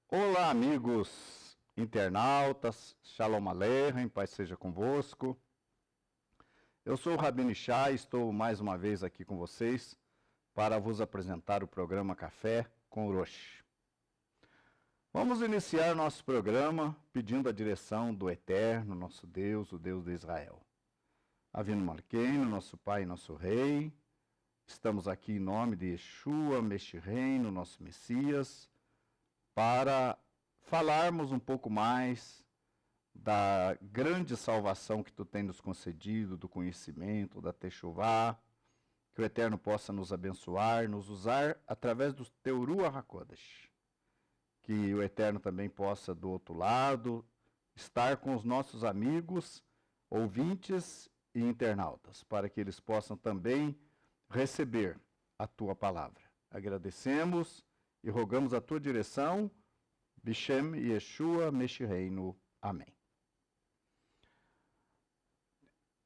Olá, amigos internautas, Shalom Aleichem, paz seja convosco. Eu sou o Rabino Ishai, estou mais uma vez aqui com vocês para vos apresentar o programa Café com Orochi. Vamos iniciar nosso programa pedindo a direção do Eterno, nosso Deus, o Deus de Israel. Avinu Malkeinu, nosso Pai e nosso Rei, estamos aqui em nome de Yeshua, Meshireino, nosso Messias, para falarmos um pouco mais da grande salvação que tu tem nos concedido, do conhecimento, da Techuvá, que o Eterno possa nos abençoar, nos usar através do teu Ruach HaKodesh. Que o Eterno também possa, do outro lado, estar com os nossos amigos, ouvintes e internautas, para que eles possam também receber a tua palavra. Agradecemos e rogamos a tua direção, Bishem Yeshua Meshireino. Amém.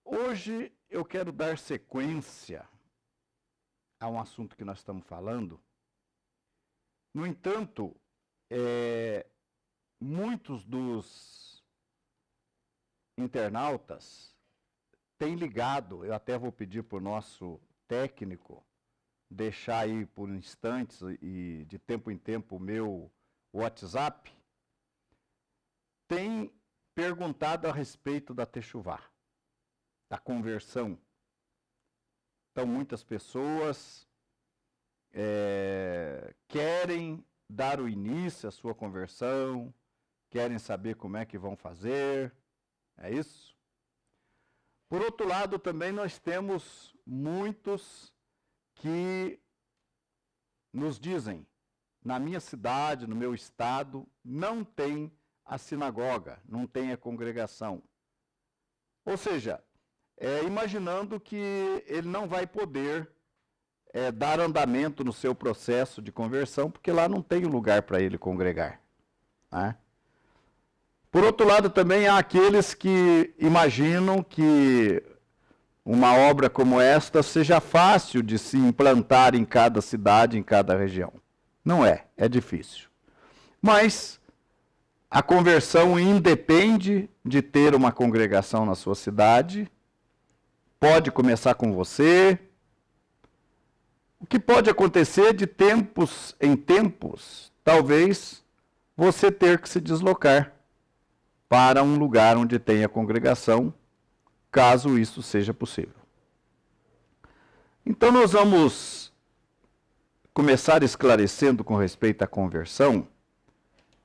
Hoje eu quero dar sequência a um assunto que nós estamos falando. No entanto, muitos dos internautas têm ligado, eu até vou pedir para o nosso técnico deixar aí por instantes e de tempo em tempo o meu WhatsApp, tem perguntado a respeito da Techuvá, da conversão. Então, muitas pessoas querem dar o início à sua conversão, querem saber como é que vão fazer, é isso? Por outro lado, também nós temos muitos que nos dizem: na minha cidade, no meu estado, não tem a sinagoga, não tem a congregação. Ou seja, imaginando que ele não vai poder dar andamento no seu processo de conversão, porque lá não tem lugar para ele congregar, né? Por outro lado, também há aqueles que imaginam que uma obra como esta seja fácil de se implantar em cada cidade, em cada região. Não é difícil. Mas a conversão independe de ter uma congregação na sua cidade, pode começar com você. O que pode acontecer de tempos em tempos, talvez você ter que se deslocar para um lugar onde tenha congregação, caso isso seja possível. Então nós vamos começar esclarecendo com respeito à conversão.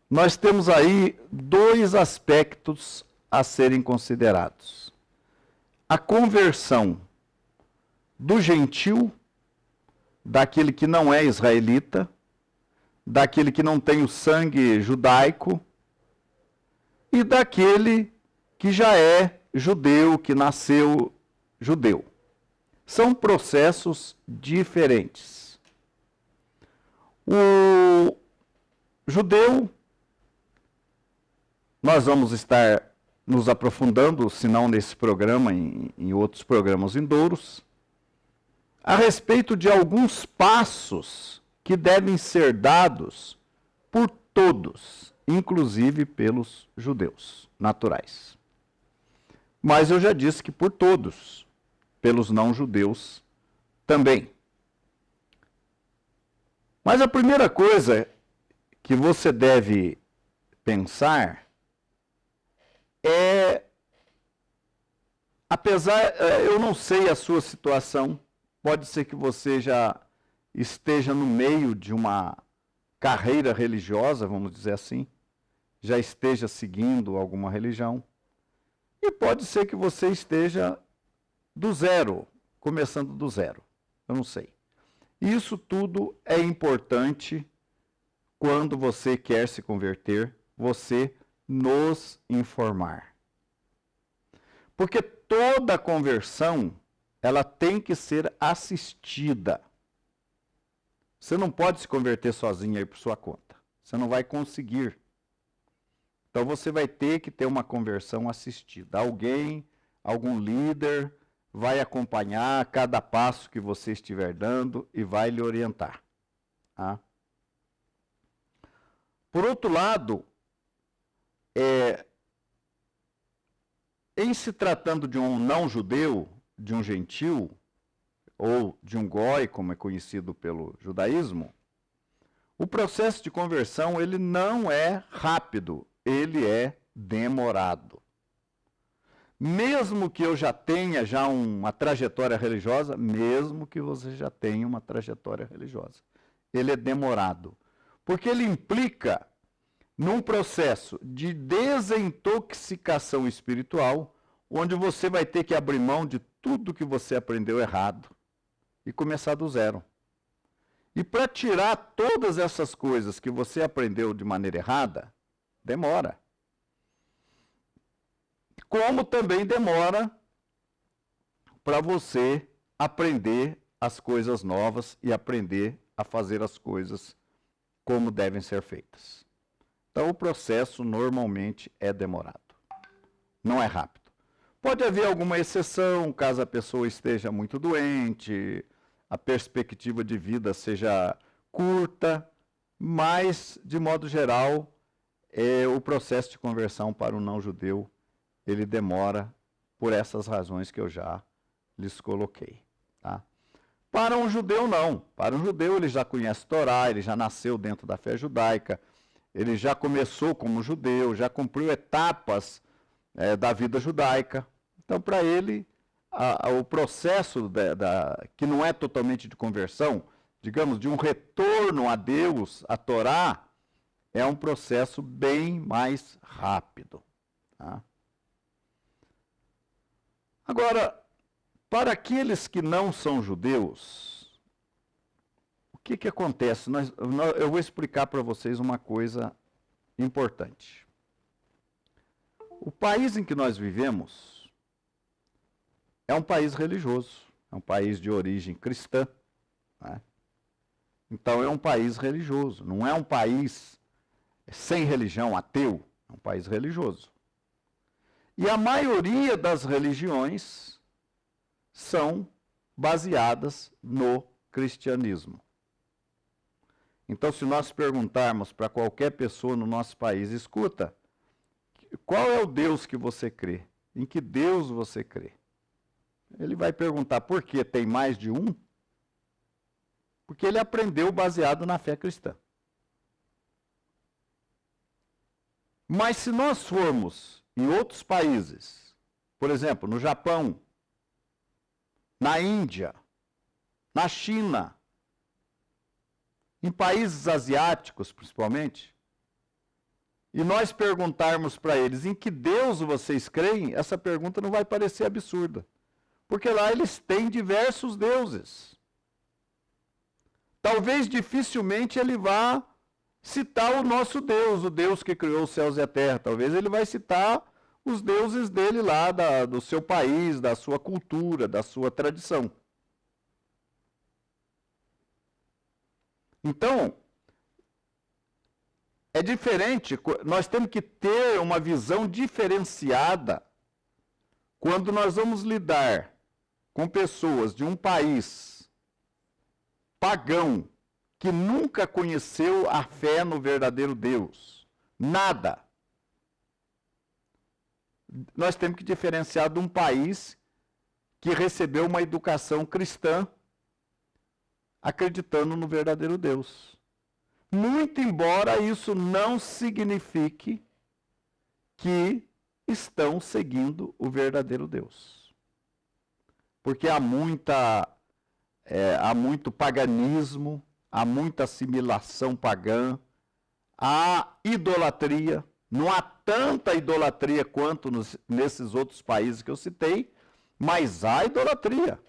Nós temos aí dois aspectos a serem considerados. A conversão do gentil, daquele que não é israelita, daquele que não tem o sangue judaico, e daquele que já é judeu, que nasceu judeu. São processos diferentes. O judeu, nós vamos estar nos aprofundando, se não nesse programa, em outros programas vindouros, a respeito de alguns passos que devem ser dados por todos, inclusive pelos judeus naturais. Mas eu já disse que por todos, pelos não-judeus também. Mas a primeira coisa que você deve pensar apesar, eu não sei a sua situação, pode ser que você já esteja no meio de uma carreira religiosa, vamos dizer assim, já esteja seguindo alguma religião, e pode ser que você esteja do zero, começando do zero, eu não sei. Isso tudo é importante quando você quer se converter, você nos informar. Porque toda conversão, ela tem que ser assistida. Você não pode se converter sozinho aí por sua conta. Você não vai conseguir. Então você vai ter que ter uma conversão assistida. Alguém, algum líder, vai acompanhar cada passo que você estiver dando e vai lhe orientar. Tá? Por outro lado, em se tratando de um não-judeu, de um gentil, ou de um goi, como é conhecido pelo judaísmo, o processo de conversão ele não é rápido, ele é demorado. Mesmo que eu já tenha uma trajetória religiosa, mesmo que você já tenha uma trajetória religiosa, ele é demorado. Porque ele implica num processo de desintoxicação espiritual, onde você vai ter que abrir mão de tudo que você aprendeu errado e começar do zero. E para tirar todas essas coisas que você aprendeu de maneira errada, demora. Como também demora para você aprender as coisas novas e aprender a fazer as coisas como devem ser feitas. Então, o processo normalmente é demorado. Não é rápido. Pode haver alguma exceção, caso a pessoa esteja muito doente, a perspectiva de vida seja curta, mas, de modo geral, o processo de conversão para o não-judeu, ele demora por essas razões que eu já lhes coloquei. Tá? Para um judeu, não. Para um judeu, ele já conhece Torá, ele já nasceu dentro da fé judaica, ele já começou como judeu, já cumpriu etapas da vida judaica. Então, para ele, o processo que não é totalmente de conversão, digamos, de um retorno a Deus, a Torá, é um processo bem mais rápido. Tá? Agora, para aqueles que não são judeus, o que acontece? Eu vou explicar para vocês uma coisa importante. O país em que nós vivemos é um país religioso, é um país de origem cristã. Né? Então, é um país religioso, não é um país sem religião, ateu, é um país religioso. E a maioria das religiões são baseadas no cristianismo. Então, se nós perguntarmos para qualquer pessoa no nosso país, escuta, qual é o Deus que você crê? Em que Deus você crê? Ele vai perguntar por que tem mais de um? Porque ele aprendeu baseado na fé cristã. Mas se nós formos em outros países, por exemplo, no Japão, na Índia, na China, em países asiáticos principalmente, e nós perguntarmos para eles em que Deus vocês creem, essa pergunta não vai parecer absurda. Porque lá eles têm diversos deuses. Talvez dificilmente ele vá citar o nosso Deus, o Deus que criou os céus e a terra. Talvez ele vai citar os deuses dele lá, do seu país, da sua cultura, da sua tradição. Então, é diferente, nós temos que ter uma visão diferenciada quando nós vamos lidar com pessoas de um país pagão, que nunca conheceu a fé no verdadeiro Deus. Nada. Nós temos que diferenciar de um país que recebeu uma educação cristã, acreditando no verdadeiro Deus. Muito embora isso não signifique que estão seguindo o verdadeiro Deus. Porque há muito paganismo, há muita assimilação pagã, há idolatria. Não há tanta idolatria quanto nesses outros países que eu citei, mas há idolatria.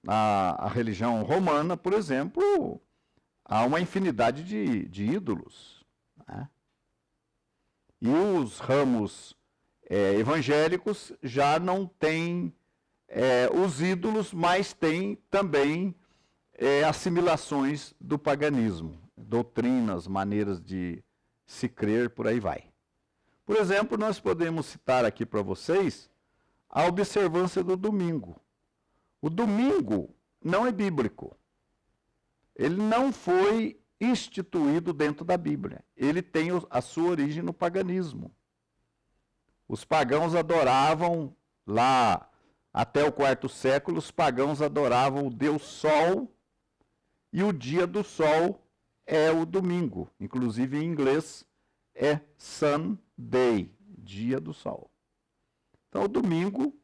A religião romana, por exemplo, há uma infinidade de ídolos. Né? E os ramos evangélicos já não têm os ídolos, mas têm também assimilações do paganismo, doutrinas, maneiras de se crer, por aí vai. Por exemplo, nós podemos citar aqui para vocês a observância do domingo. O domingo não é bíblico. Ele não foi instituído dentro da Bíblia. Ele tem a sua origem no paganismo. Os pagãos adoravam, lá até o quarto século, os pagãos adoravam o deus Sol, e o dia do Sol é o domingo. Inclusive em inglês é Sunday, dia do Sol. Então o domingo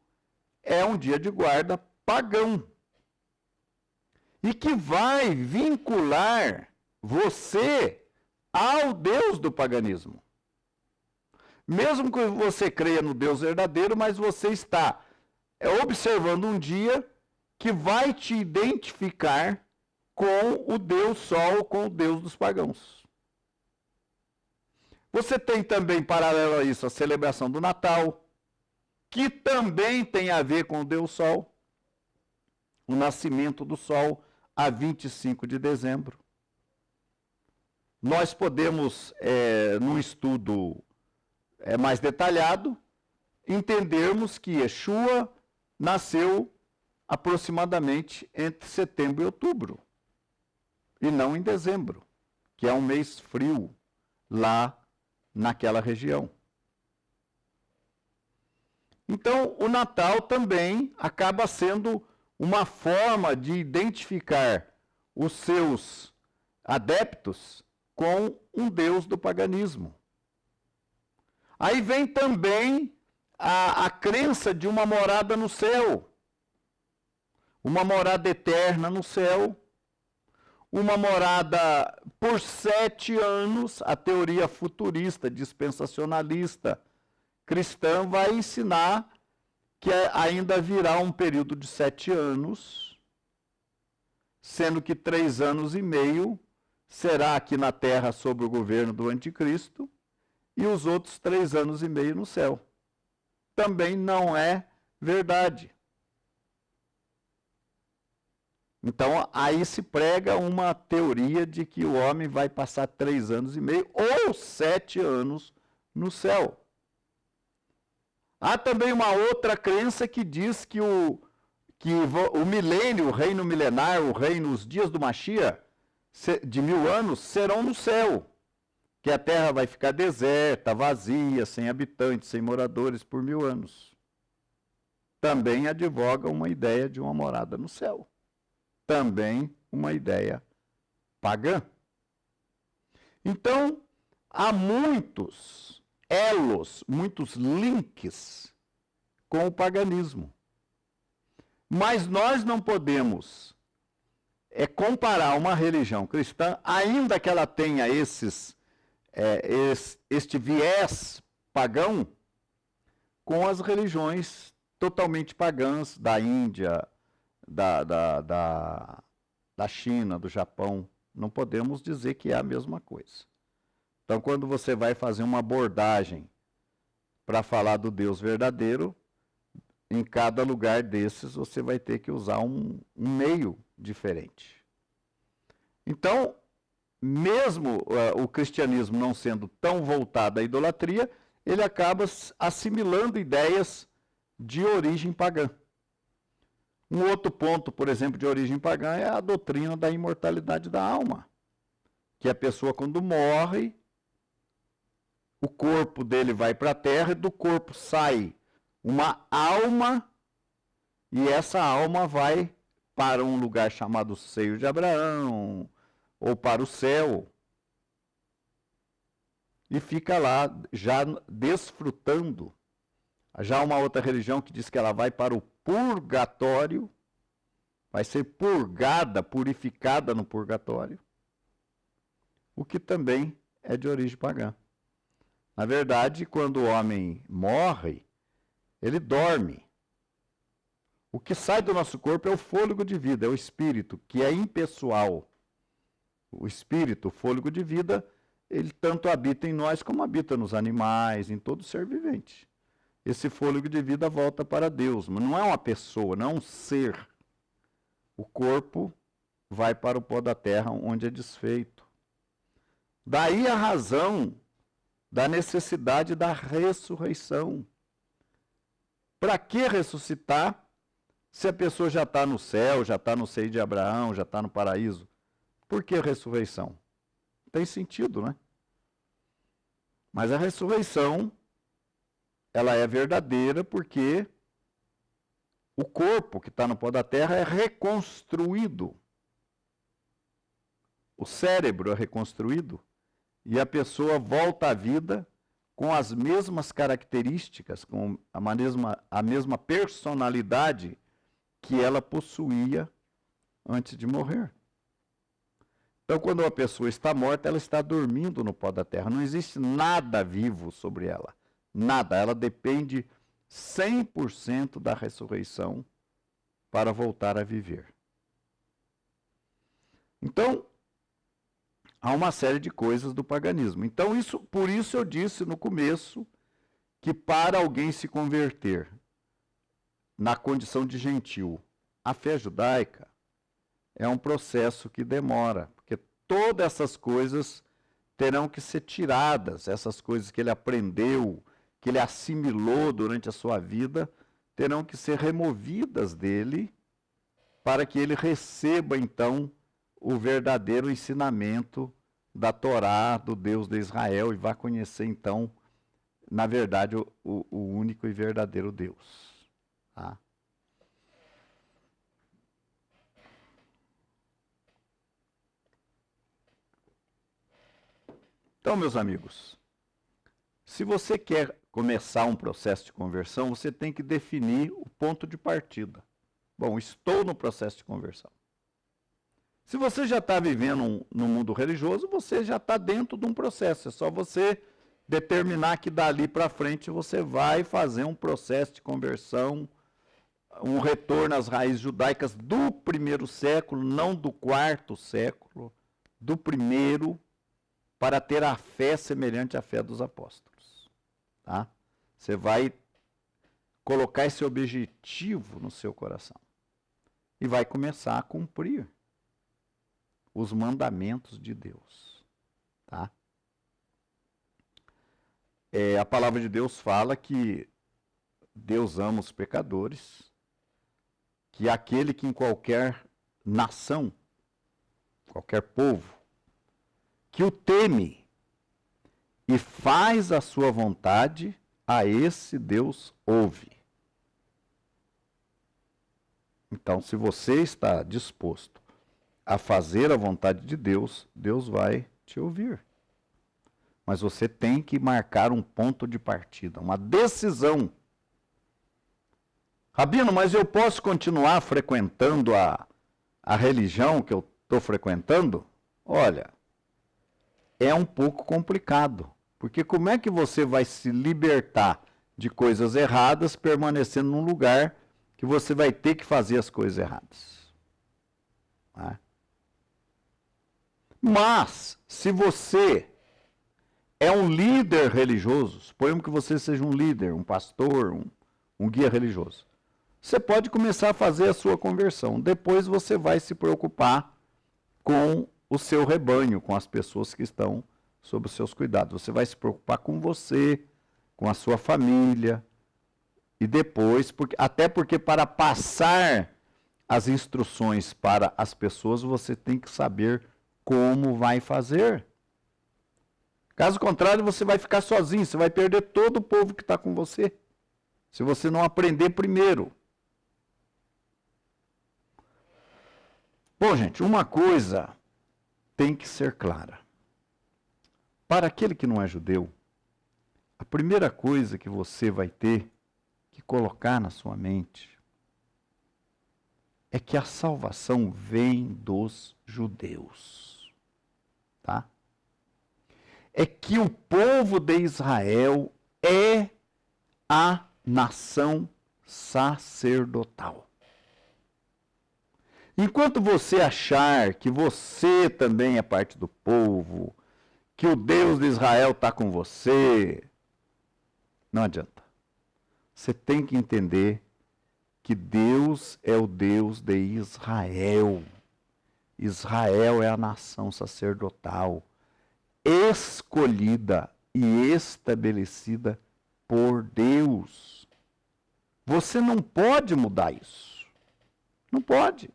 é um dia de guarda pagão. E que vai vincular você ao Deus do paganismo. Mesmo que você creia no Deus verdadeiro, mas você está observando um dia que vai te identificar com o Deus Sol, com o Deus dos pagãos. Você tem também, paralelo a isso, a celebração do Natal, que também tem a ver com o Deus Sol, o nascimento do Sol, a 25 de dezembro. Nós podemos, num estudo mais detalhado, entendermos que Yeshua nasceu aproximadamente entre setembro e outubro, e não em dezembro, que é um mês frio lá naquela região. Então, o Natal também acaba sendo uma forma de identificar os seus adeptos com um deus do paganismo. Aí vem também a crença de uma morada no céu, uma morada eterna no céu, uma morada por 7 anos. A teoria futurista, dispensacionalista cristã vai ensinar que ainda virá um período de 7 anos, sendo que 3 anos e meio será aqui na terra sob o governo do anticristo, e os outros 3 anos e meio no céu. Também não é verdade. Então, aí se prega uma teoria de que o homem vai passar 3 anos e meio ou 7 anos no céu. Há também uma outra crença que diz que o milênio, o reino milenar, o reino, os dias do Mashiach, de 1000 anos, serão no céu. Que a terra vai ficar deserta, vazia, sem habitantes, sem moradores por 1000 anos. Também advoga uma ideia de uma morada no céu. Também uma ideia pagã. Então, há muitos elos, muitos links com o paganismo. Mas nós não podemos comparar uma religião cristã, ainda que ela tenha este viés pagão, com as religiões totalmente pagãs da Índia, da China, do Japão. Não podemos dizer que é a mesma coisa. Então, quando você vai fazer uma abordagem para falar do Deus verdadeiro, em cada lugar desses você vai ter que usar um meio diferente. Então, mesmo o cristianismo não sendo tão voltado à idolatria, ele acaba assimilando ideias de origem pagã. Um outro ponto, por exemplo, de origem pagã é a doutrina da imortalidade da alma. Que a pessoa, quando morre, o corpo dele vai para a terra e do corpo sai uma alma, e essa alma vai para um lugar chamado Seio de Abraão, ou para o céu, e fica lá já desfrutando. Já uma outra religião que diz que ela vai para o purgatório, vai ser purgada, purificada no purgatório, o que também é de origem pagã. Na verdade, quando o homem morre, ele dorme. O que sai do nosso corpo é o fôlego de vida, é o espírito, que é impessoal. O espírito, o fôlego de vida, ele tanto habita em nós como habita nos animais, em todo ser vivente. Esse fôlego de vida volta para Deus, mas não é uma pessoa, não é um ser. O corpo vai para o pó da terra, onde é desfeito. Daí a razão da necessidade da ressurreição. Para que ressuscitar se a pessoa já está no céu, já está no seio de Abraão, já está no paraíso? Por que ressurreição? Tem sentido, né? Mas a ressurreição, ela é verdadeira porque o corpo que está no pó da terra é reconstruído. O cérebro é reconstruído e a pessoa volta à vida com as mesmas características, com a mesma personalidade que ela possuía antes de morrer. Então, quando uma pessoa está morta, ela está dormindo no pó da terra. Não existe nada vivo sobre ela. Nada. Ela depende 100% da ressurreição para voltar a viver. Então, há uma série de coisas do paganismo. Então, por isso eu disse no começo que para alguém se converter na condição de gentil, a fé judaica é um processo que demora, porque todas essas coisas terão que ser tiradas, essas coisas que ele aprendeu, que ele assimilou durante a sua vida, terão que ser removidas dele para que ele receba, então, o verdadeiro ensinamento da Torá, do Deus de Israel, e vá conhecer, então, na verdade, o único e verdadeiro Deus. Tá? Então, meus amigos, se você quer começar um processo de conversão, você tem que definir o ponto de partida. Bom, estou no processo de conversão. Se você já está vivendo no mundo religioso, você já está dentro de um processo. É só você determinar que dali para frente você vai fazer um processo de conversão, um retorno às raízes judaicas do primeiro século, não do quarto século, do primeiro, para ter a fé semelhante à fé dos apóstolos. Tá? Você vai colocar esse objetivo no seu coração e vai começar a cumprir os mandamentos de Deus. Tá? A palavra de Deus fala que Deus ama os pecadores, que aquele que em qualquer nação, qualquer povo, que o teme e faz a sua vontade, a esse Deus ouve. Então, se você está disposto a fazer a vontade de Deus, Deus vai te ouvir. Mas você tem que marcar um ponto de partida, uma decisão. Rabino, mas eu posso continuar frequentando a religião que eu estou frequentando? Olha, é um pouco complicado. Porque como é que você vai se libertar de coisas erradas permanecendo num lugar que você vai ter que fazer as coisas erradas? Né? Mas, se você é um líder religioso, suponhamos que você seja um líder, um pastor, um guia religioso, você pode começar a fazer a sua conversão. Depois você vai se preocupar com o seu rebanho, com as pessoas que estão sob os seus cuidados. Você vai se preocupar com você, com a sua família, e depois, até porque para passar as instruções para as pessoas, você tem que saber como vai fazer. Caso contrário, você vai ficar sozinho, você vai perder todo o povo que está com você, se você não aprender primeiro. Bom, gente, uma coisa tem que ser clara. Para aquele que não é judeu, a primeira coisa que você vai ter que colocar na sua mente é que a salvação vem dos judeus. Tá? É que o povo de Israel é a nação sacerdotal. Enquanto você achar que você também é parte do povo, que o Deus de Israel está com você, não adianta. Você tem que entender que Deus é o Deus de Israel. Israel é a nação sacerdotal, escolhida e estabelecida por Deus. Você não pode mudar isso. Não pode.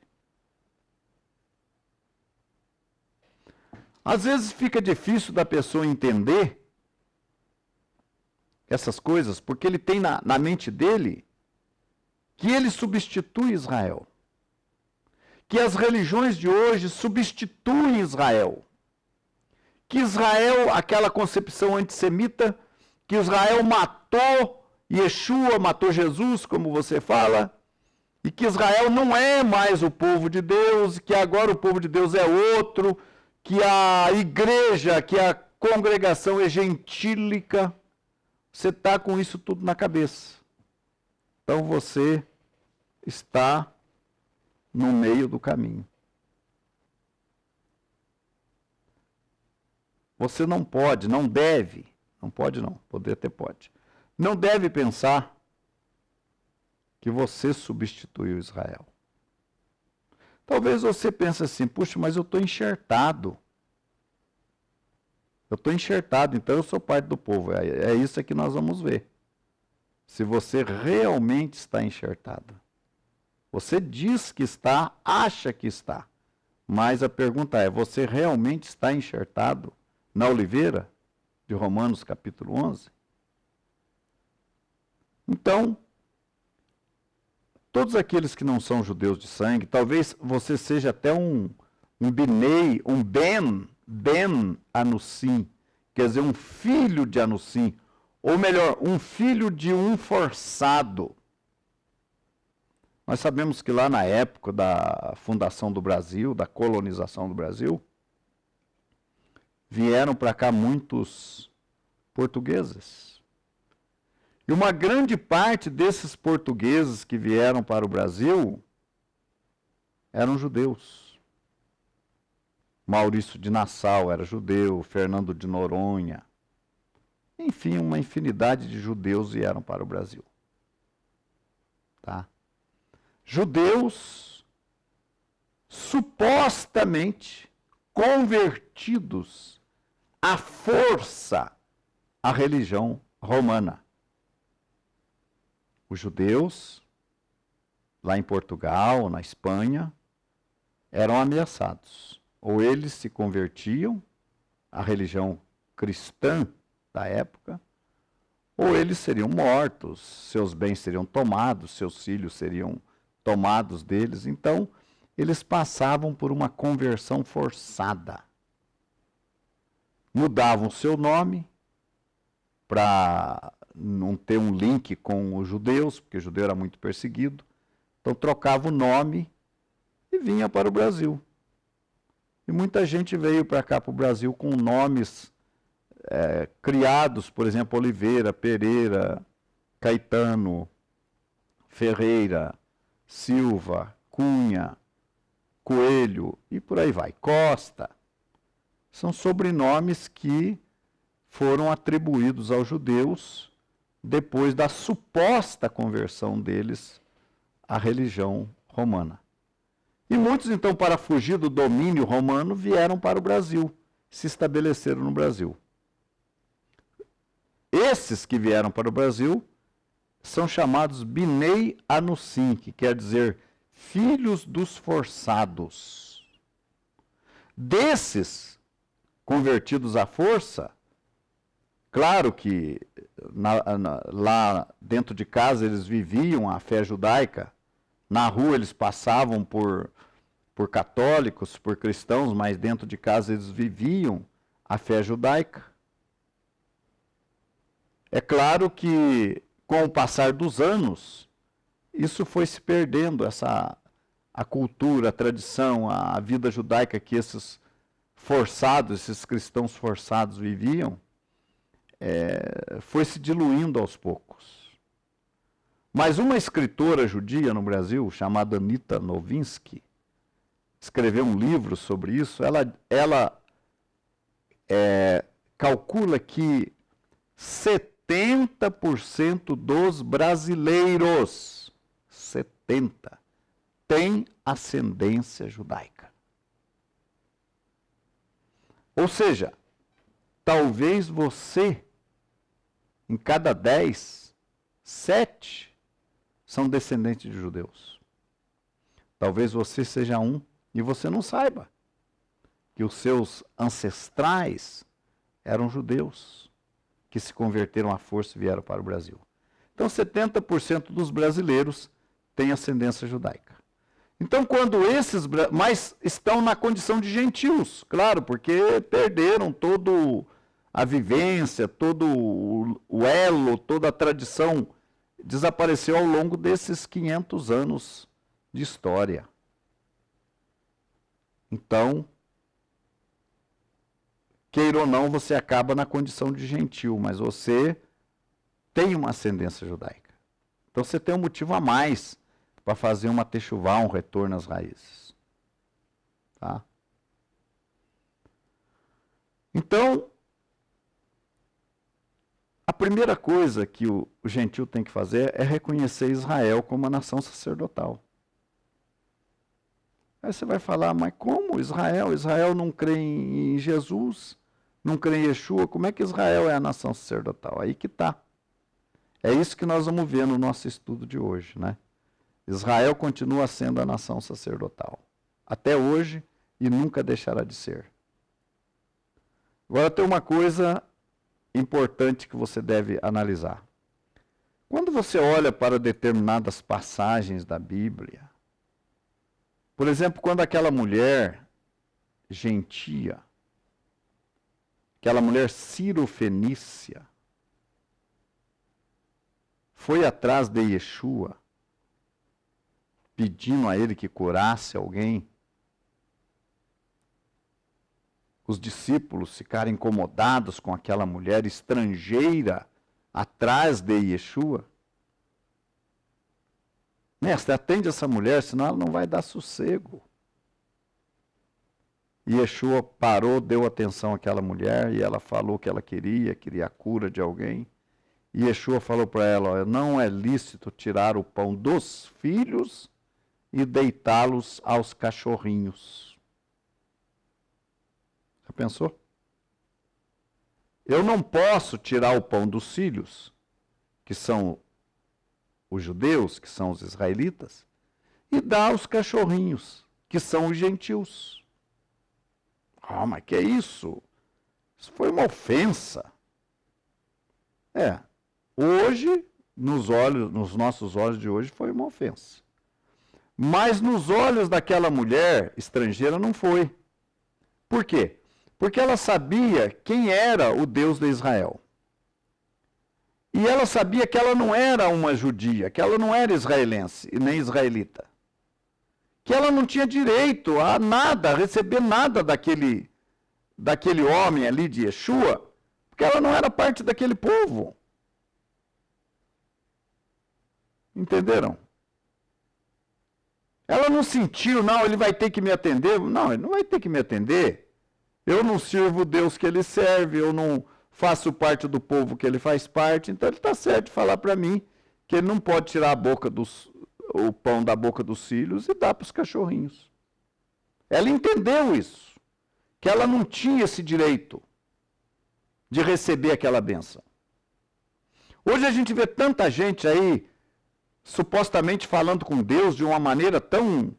Às vezes fica difícil da pessoa entender essas coisas, porque ele tem na mente dele que ele substitui Israel. Que as religiões de hoje substituem Israel. Que Israel, aquela concepção antissemita, que Israel matou Yeshua, matou Jesus, como você fala, e que Israel não é mais o povo de Deus, que agora o povo de Deus é outro, que a igreja, que a congregação é gentílica. Você está com isso tudo na cabeça. Então você está no meio do caminho. Você não pode, não deve, não pode não, poder até pode. Não deve pensar que você substituiu Israel. Talvez você pense assim, puxa, mas eu estou enxertado. Eu estou enxertado, então eu sou parte do povo. É isso que nós vamos ver. Se você realmente está enxertado. Você diz que está, acha que está. Mas a pergunta é, você realmente está enxertado na oliveira de Romanos capítulo 11? Então, todos aqueles que não são judeus de sangue, talvez você seja até um Binei, um Ben Anussim, quer dizer, um filho de Anussim, ou melhor, um filho de um forçado. Nós sabemos que lá na época da fundação do Brasil, da colonização do Brasil, vieram para cá muitos portugueses. E uma grande parte desses portugueses que vieram para o Brasil eram judeus. Maurício de Nassau era judeu, Fernando de Noronha. Enfim, uma infinidade de judeus vieram para o Brasil. Tá? Judeus supostamente convertidos à força à religião romana. Os judeus, lá em Portugal, na Espanha, eram ameaçados. Ou eles se convertiam à religião cristã da época, ou eles seriam mortos, seus bens seriam tomados, seus filhos seriam tomados deles. Então, eles passavam por uma conversão forçada. Mudavam seu nome para não ter um link com os judeus, porque o judeu era muito perseguido. Então, trocava o nome e vinha para o Brasil. E muita gente veio para cá, para o Brasil, com nomes criados, por exemplo, Oliveira, Pereira, Caetano, Ferreira, Silva, Cunha, Coelho e por aí vai. Costa. São sobrenomes que foram atribuídos aos judeus depois da suposta conversão deles à religião romana. E muitos, então, para fugir do domínio romano, vieram para o Brasil, se estabeleceram no Brasil. Esses que vieram para o Brasil são chamados Binei Anussim, que quer dizer filhos dos forçados. Desses convertidos à força, claro que lá dentro de casa eles viviam a fé judaica, na rua eles passavam por católicos, por cristãos, mas dentro de casa eles viviam a fé judaica. É claro que, com o passar dos anos, isso foi se perdendo, a cultura, a tradição, a vida judaica que esses forçados, esses cristãos forçados viviam, foi se diluindo aos poucos. Mas uma escritora judia no Brasil, chamada Anita Novinsky, escreveu um livro sobre isso. Ela calcula que 70% dos brasileiros, 70%, têm ascendência judaica. Ou seja, talvez você, em cada 10, 7 são descendentes de judeus. Talvez você seja um e você não saiba. que os seus ancestrais eram judeus, que se converteram à força e vieram para o Brasil. Então, 70% dos brasileiros têm ascendência judaica. Então, quando esses, mas estão na condição de gentios, claro, porque perderam toda a vivência, todo o elo, toda a tradição, desapareceu ao longo desses 500 anos de história. Então, queira ou não, você acaba na condição de gentil, mas você tem uma ascendência judaica. Então, você tem um motivo a mais para fazer uma techuvá, um retorno às raízes. Tá? Então, a primeira coisa que o gentil tem que fazer é reconhecer Israel como uma nação sacerdotal. Aí você vai falar, mas como Israel? Israel não crê em Jesus, não crê em Yeshua, como é que Israel é a nação sacerdotal? Aí que está. É isso que nós vamos ver no nosso estudo de hoje, né? Israel continua sendo a nação sacerdotal, até hoje, e nunca deixará de ser. Agora tem uma coisa importante que você deve analisar. Quando você olha para determinadas passagens da Bíblia, por exemplo, quando aquela mulher gentia, aquela mulher cirofenícia, foi atrás de Yeshua, pedindo a ele que curasse alguém, os discípulos ficaram incomodados com aquela mulher estrangeira atrás de Yeshua. Mestre, atende essa mulher, senão ela não vai dar sossego. E Yeshua parou, deu atenção àquela mulher e ela falou que ela queria a cura de alguém. E Yeshua falou para ela, não é lícito tirar o pão dos filhos e deitá-los aos cachorrinhos. Já pensou? Eu não posso tirar o pão dos filhos, que são os judeus, que são os israelitas, e dar aos cachorrinhos, que são os gentios. Ah, mas que é isso? Isso foi uma ofensa. Hoje, nos nossos olhos de hoje, foi uma ofensa. Mas nos olhos daquela mulher estrangeira não foi. Por quê? Porque ela sabia quem era o Deus de Israel. E ela sabia que ela não era uma judia, que ela não era israelense e nem israelita. Que ela não tinha direito a nada, a receber nada daquele homem ali de Yeshua, porque ela não era parte daquele povo. Entenderam? Ela não sentiu, não, ele vai ter que me atender. Não, ele não vai ter que me atender. Eu não sirvo o Deus que ele serve, eu não faço parte do povo que ele faz parte, então ele está certo de falar para mim que ele não pode tirar o pão da boca dos filhos e dar para os cachorrinhos. Ela entendeu isso, que ela não tinha esse direito de receber aquela bênção. Hoje a gente vê tanta gente aí, supostamente falando com Deus de uma maneira tão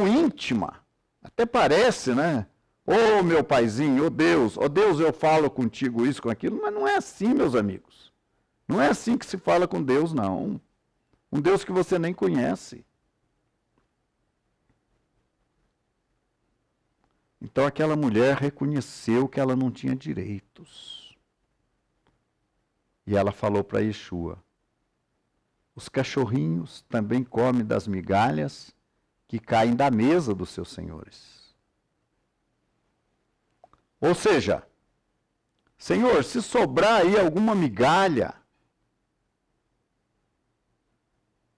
íntima, até parece, né? Ô meu paizinho, ô Deus, eu falo contigo isso, com aquilo, mas não é assim, meus amigos. Não é assim que se fala com Deus, não. Um Deus que você nem conhece. Então aquela mulher reconheceu que ela não tinha direitos. E ela falou para Yeshua, os cachorrinhos também comem das migalhas que caem da mesa dos seus senhores. Ou seja, Senhor, se sobrar aí alguma migalha,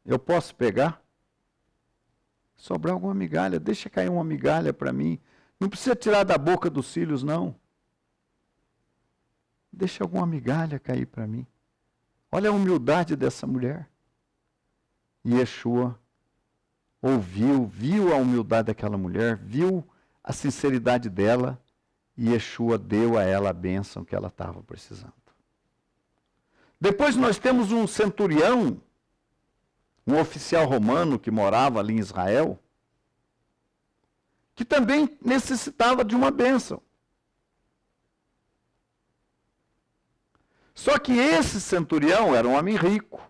eu posso pegar? Sobrar alguma migalha, deixa cair uma migalha para mim. Não precisa tirar da boca dos filhos, não. Deixa alguma migalha cair para mim. Olha a humildade dessa mulher. E Yeshua viu a humildade daquela mulher, viu a sinceridade dela, e Yeshua deu a ela a bênção que ela estava precisando. Depois nós temos um centurião, um oficial romano que morava ali em Israel, que também necessitava de uma bênção. Só que esse centurião era um homem rico.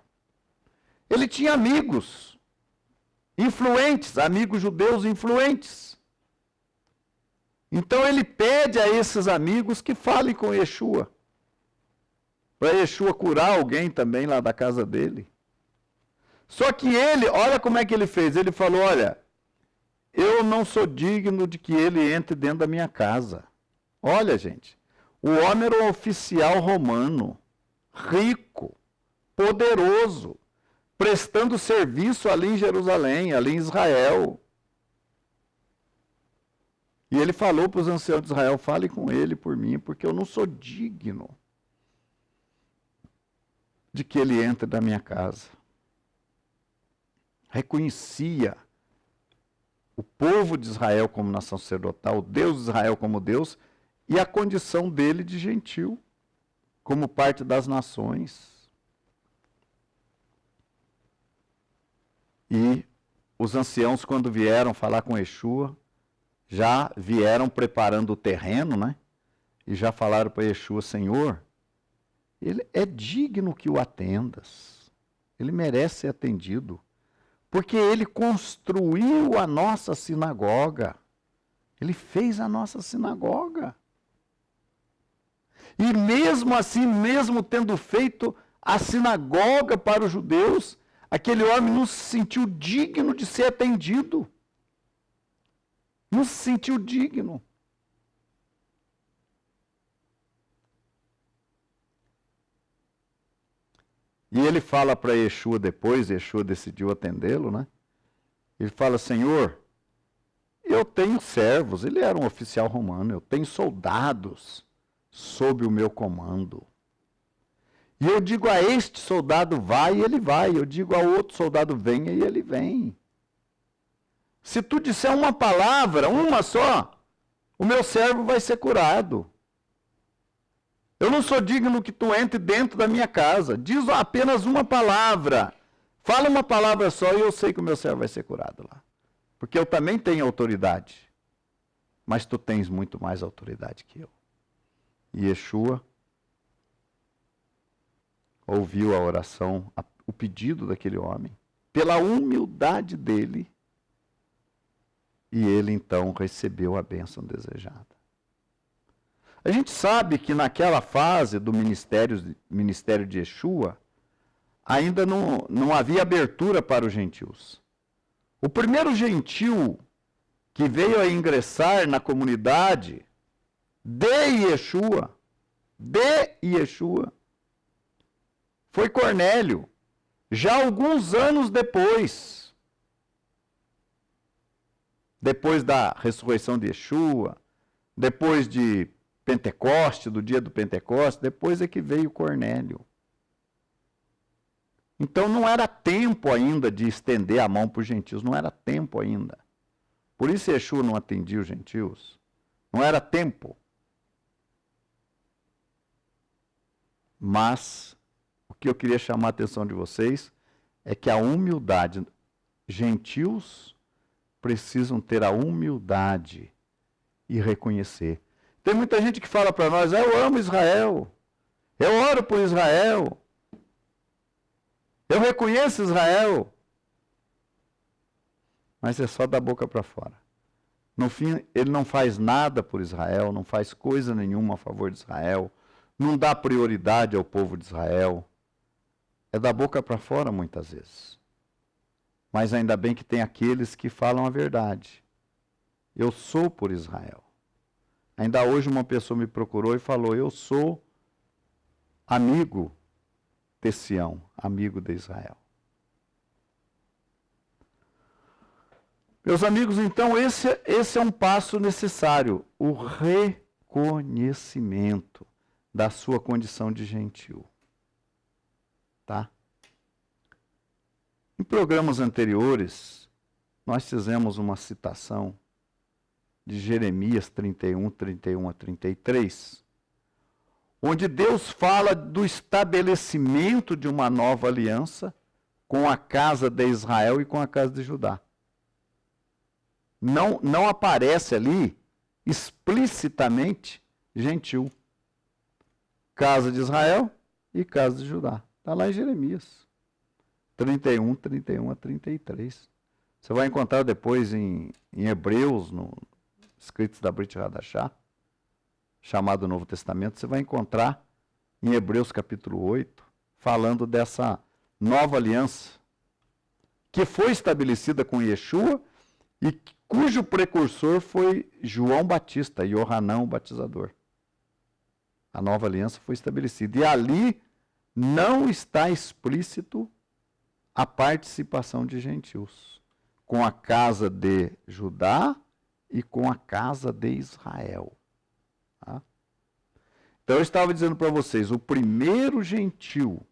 Ele tinha amigos influentes, amigos judeus influentes. Então ele pede a esses amigos que falem com Yeshua, para Yeshua curar alguém também lá da casa dele. Só que ele, olha como é que ele fez, ele falou, olha, eu não sou digno de que ele entre dentro da minha casa. Olha, gente, o homem era um oficial romano, rico, poderoso, prestando serviço ali em Jerusalém, ali em Israel. E ele falou para os anciãos de Israel, fale com ele por mim, porque eu não sou digno de que ele entre na minha casa. Reconhecia o povo de Israel como nação sacerdotal, o Deus de Israel como Deus, e a condição dele de gentil, como parte das nações. E os anciãos, quando vieram falar com Yeshua, já vieram preparando o terreno, né? E já falaram para Yeshua, Senhor, ele é digno que o atendas. Ele merece ser atendido. Porque ele construiu a nossa sinagoga. Ele fez a nossa sinagoga. E mesmo assim, mesmo tendo feito a sinagoga para os judeus, aquele homem não se sentiu digno de ser atendido. Não se sentiu digno. E ele fala para Yeshua depois, Yeshua decidiu atendê-lo, né? Ele fala, Senhor, eu tenho servos, ele era um oficial romano, eu tenho soldados sob o meu comando. E eu digo a este soldado, vai, e ele vai. Eu digo ao outro soldado, venha, e ele vem. Se tu disser uma palavra, uma só, o meu servo vai ser curado. Eu não sou digno que tu entre dentro da minha casa. Diz apenas uma palavra. Fala uma palavra só e eu sei que o meu servo vai ser curado lá. Porque eu também tenho autoridade. Mas tu tens muito mais autoridade que eu. E Yeshua ouviu a oração, o pedido daquele homem, pela humildade dele, e ele então recebeu a bênção desejada. A gente sabe que naquela fase do ministério de Yeshua, ainda não havia abertura para os gentios. O primeiro gentil que veio a ingressar na comunidade de Yeshua, foi Cornélio, já alguns anos depois da ressurreição de Yeshua, depois de Pentecoste, do dia do Pentecoste, depois é que veio Cornélio. Então não era tempo ainda de estender a mão para os gentios, não era tempo ainda. Por isso Yeshua não atendia os gentios. Não era tempo. Mas o que eu queria chamar a atenção de vocês é que a humildade, gentios precisam ter a humildade e reconhecer. Tem muita gente que fala para nós, eu amo Israel, eu oro por Israel, eu reconheço Israel, mas é só da boca para fora. No fim, ele não faz nada por Israel, não faz coisa nenhuma a favor de Israel, não dá prioridade ao povo de Israel. É da boca para fora muitas vezes. Mas ainda bem que tem aqueles que falam a verdade. Eu sou por Israel. Ainda hoje uma pessoa me procurou e falou, eu sou amigo de Sião, amigo de Israel. Meus amigos, então esse é um passo necessário, o reconhecimento da sua condição de gentil. Tá? Em programas anteriores, nós fizemos uma citação de Jeremias 31, 31 a 33, onde Deus fala do estabelecimento de uma nova aliança com a casa de Israel e com a casa de Judá. não aparece ali explicitamente gentil. Casa de Israel e casa de Judá. Está lá em Jeremias 31, 31 a 33. Você vai encontrar depois em Hebreus, no escritos da Brit Hadashah, chamado Novo Testamento, você vai encontrar em Hebreus capítulo 8, falando dessa nova aliança que foi estabelecida com Yeshua e cujo precursor foi João Batista, Yohanan o batizador. A nova aliança foi estabelecida. E ali não está explícito a participação de gentios, com a casa de Judá e com a casa de Israel. Tá? Então eu estava dizendo para vocês, o primeiro gentil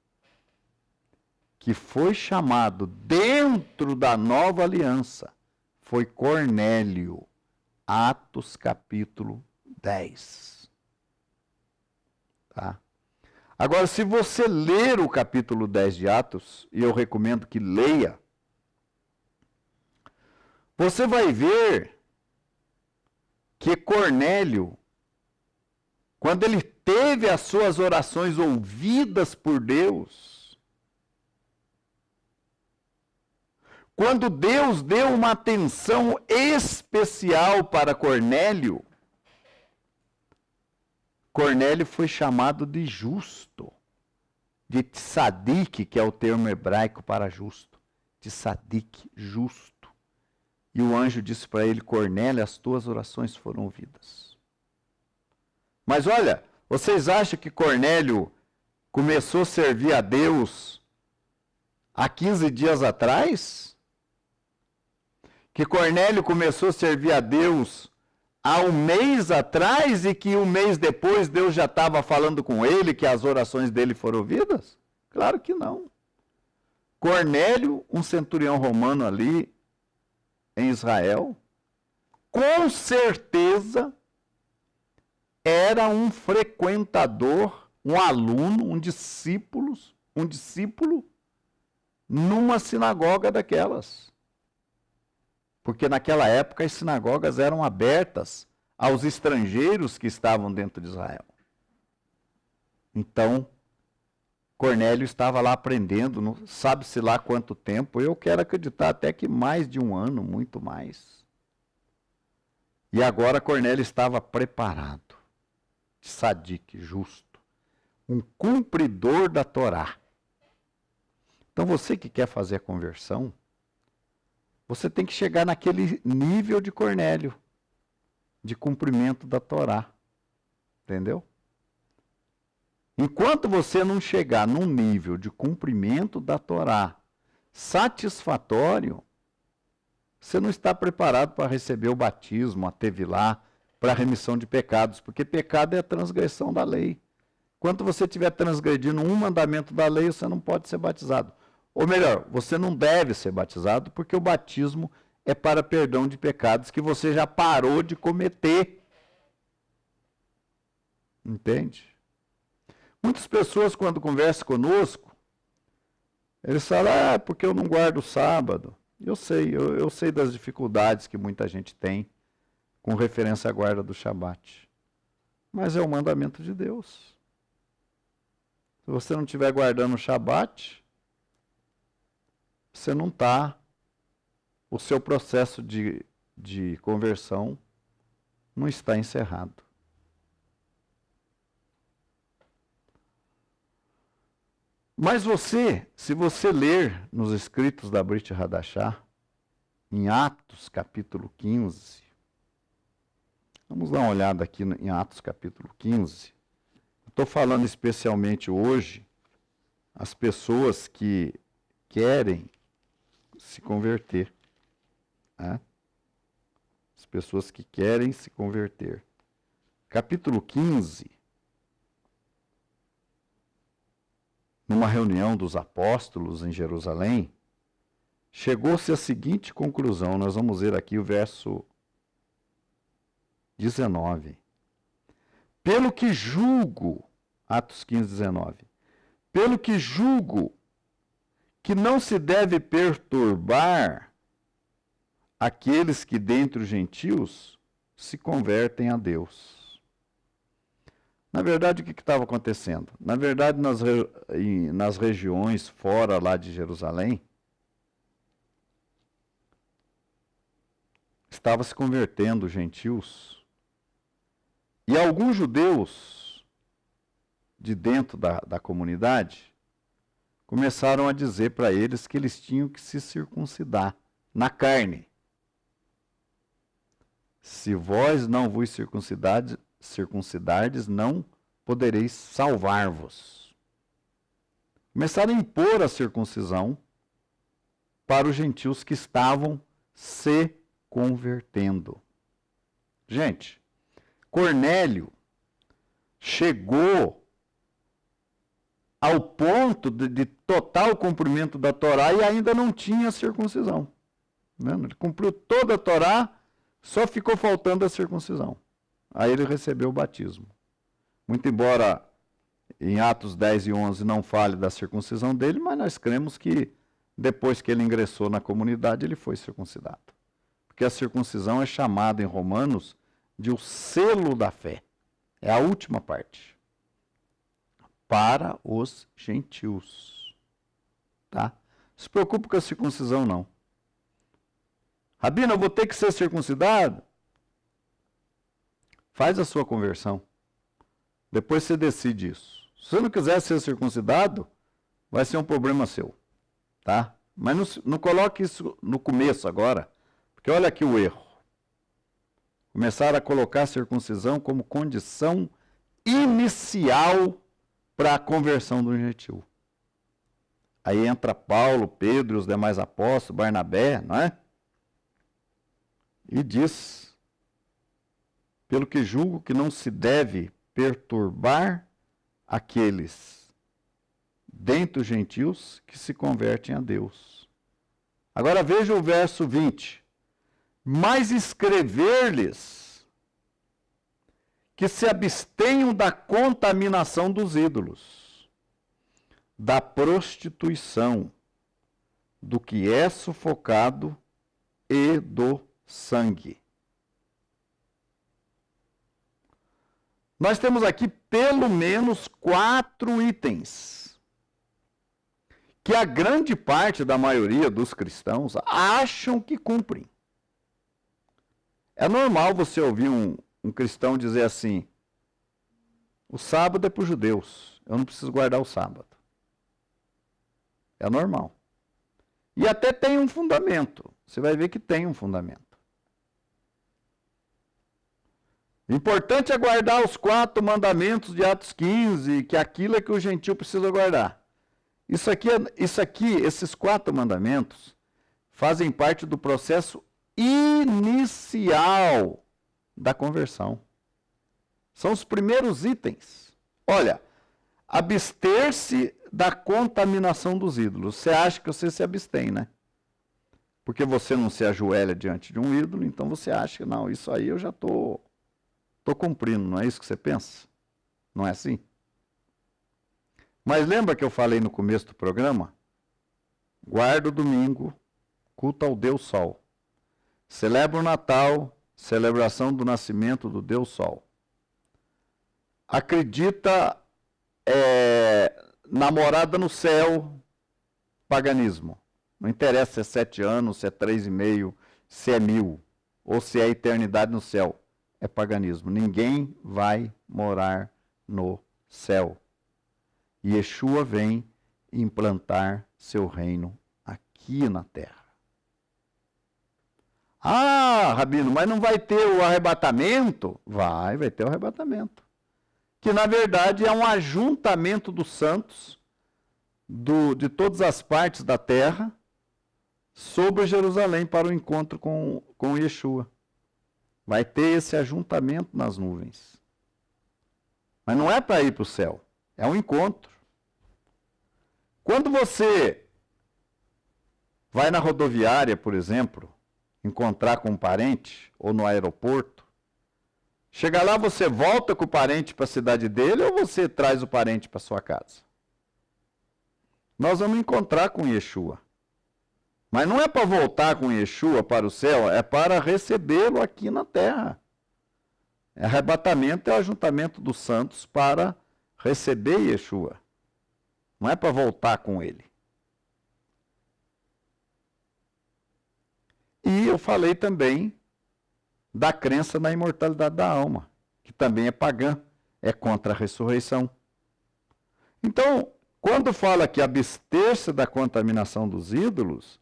que foi chamado dentro da nova aliança foi Cornélio, Atos capítulo 10. Tá? Agora, se você ler o capítulo 10 de Atos, e eu recomendo que leia, você vai ver que Cornélio, quando ele teve as suas orações ouvidas por Deus, quando Deus deu uma atenção especial para Cornélio, Cornélio foi chamado de justo, de tzadik, que é o termo hebraico para justo, tzadik, justo. E o anjo disse para ele, Cornélio, as tuas orações foram ouvidas. Mas olha, vocês acham que Cornélio começou a servir a Deus há 15 dias atrás? Que Cornélio começou a servir a Deus há um mês atrás e que um mês depois Deus já estava falando com ele que as orações dele foram ouvidas? Claro que não. Cornélio, um centurião romano ali em Israel, com certeza era um frequentador, um aluno, um discípulo numa sinagoga daquelas. Porque naquela época as sinagogas eram abertas aos estrangeiros que estavam dentro de Israel. Então, Cornélio estava lá aprendendo, sabe-se lá quanto tempo, eu quero acreditar até que mais de um ano, muito mais. E agora Cornélio estava preparado, tzadik, justo, um cumpridor da Torá. Então você que quer fazer a conversão, você tem que chegar naquele nível de Cornélio, de cumprimento da Torá. Entendeu? Enquanto você não chegar num nível de cumprimento da Torá satisfatório, você não está preparado para receber o batismo, a tevilá, para a remissão de pecados, porque pecado é a transgressão da lei. Enquanto você estiver transgredindo um mandamento da lei, você não pode ser batizado. Ou melhor, você não deve ser batizado, porque o batismo é para perdão de pecados que você já parou de cometer. Entende? Muitas pessoas, quando conversam conosco, eles falam, porque eu não guardo o sábado. Eu sei das dificuldades que muita gente tem com referência à guarda do Shabat. Mas é o mandamento de Deus. Se você não estiver guardando o Shabat, você não está, o seu processo de conversão não está encerrado. Mas você, se você ler nos escritos da Brit Hadashah, em Atos capítulo 15, vamos dar uma olhada aqui em Atos capítulo 15, estou falando especialmente hoje às pessoas que querem se converter. Né? As pessoas que querem se converter. Capítulo 15, numa reunião dos apóstolos em Jerusalém, chegou-se à seguinte conclusão. Nós vamos ver aqui o verso 19. Pelo que julgo, Atos 15, 19. Pelo que julgo que não se deve perturbar aqueles que dentre os gentios se convertem a Deus. Na verdade, o que estava acontecendo? Na verdade, nas regiões fora lá de Jerusalém, estava se convertendo gentios. E alguns judeus de dentro da comunidade começaram a dizer para eles que eles tinham que se circuncidar na carne. Se vós não vos circuncidardes, não podereis salvar-vos. Começaram a impor a circuncisão para os gentios que estavam se convertendo. Gente, Cornélio chegou ao ponto de total cumprimento da Torá e ainda não tinha circuncisão. Ele cumpriu toda a Torá, só ficou faltando a circuncisão. Aí ele recebeu o batismo. Muito embora em Atos 10 e 11 não fale da circuncisão dele, mas nós cremos que depois que ele ingressou na comunidade, ele foi circuncidado. Porque a circuncisão é chamada em Romanos de o selo da fé. É a última parte. Para os gentios. Tá? Não se preocupe com a circuncisão, não. Rabino, eu vou ter que ser circuncidado? Faz a sua conversão. Depois você decide isso. Se você não quiser ser circuncidado, vai ser um problema seu. Tá? Mas não coloque isso no começo agora, porque olha aqui o erro. Começaram a colocar a circuncisão como condição inicial para a conversão do gentil. Aí entra Paulo, Pedro e os demais apóstolos, Barnabé, não é? E diz, pelo que julgo que não se deve perturbar aqueles dentre os gentios que se convertem a Deus. Agora veja o verso 20. Mas escrever-lhes que se abstenham da contaminação dos ídolos, da prostituição, do que é sufocado e do sangue. Nós temos aqui pelo menos 4 itens que a grande parte da maioria dos cristãos acham que cumprem. É normal você ouvir um cristão dizer assim: o sábado é para os judeus, eu não preciso guardar o sábado. É normal. E até tem um fundamento. Você vai ver que tem um fundamento. O importante é guardar os 4 mandamentos de Atos 15, que aquilo é que o gentil precisa guardar. Esses 4 mandamentos fazem parte do processo inicial da conversão. São os primeiros itens. Olha, abster-se da contaminação dos ídolos. Você acha que você se abstém, né? Porque você não se ajoelha diante de um ídolo, então você acha que não, isso aí eu já estou cumprindo, não é isso que você pensa? Não é assim? Mas lembra que eu falei no começo do programa? Guarda o domingo, culto ao Deus Sol. Celebra o Natal, celebração do nascimento do Deus Sol. Acredita na morada no céu, paganismo. Não interessa se é 7 anos, se é 3,5, se é 1000, ou se é eternidade no céu. É paganismo. Ninguém vai morar no céu. Yeshua vem implantar seu reino aqui na terra. Ah, Rabino, mas não vai ter o arrebatamento? Vai ter o arrebatamento. Que na verdade é um ajuntamento dos santos de todas as partes da terra sobre Jerusalém para o encontro com Yeshua. Vai ter esse ajuntamento nas nuvens. Mas não é para ir para o céu, é um encontro. Quando você vai na rodoviária, por exemplo, encontrar com um parente, ou no aeroporto, chega lá, você volta com o parente para a cidade dele ou você traz o parente para sua casa? Nós vamos encontrar com Yeshua. Mas não é para voltar com Yeshua para o céu, é para recebê-lo aqui na terra. Arrebatamento é o ajuntamento dos santos para receber Yeshua. Não é para voltar com ele. E eu falei também da crença na imortalidade da alma, que também é pagã, é contra a ressurreição. Então, quando fala que abster-se da contaminação dos ídolos,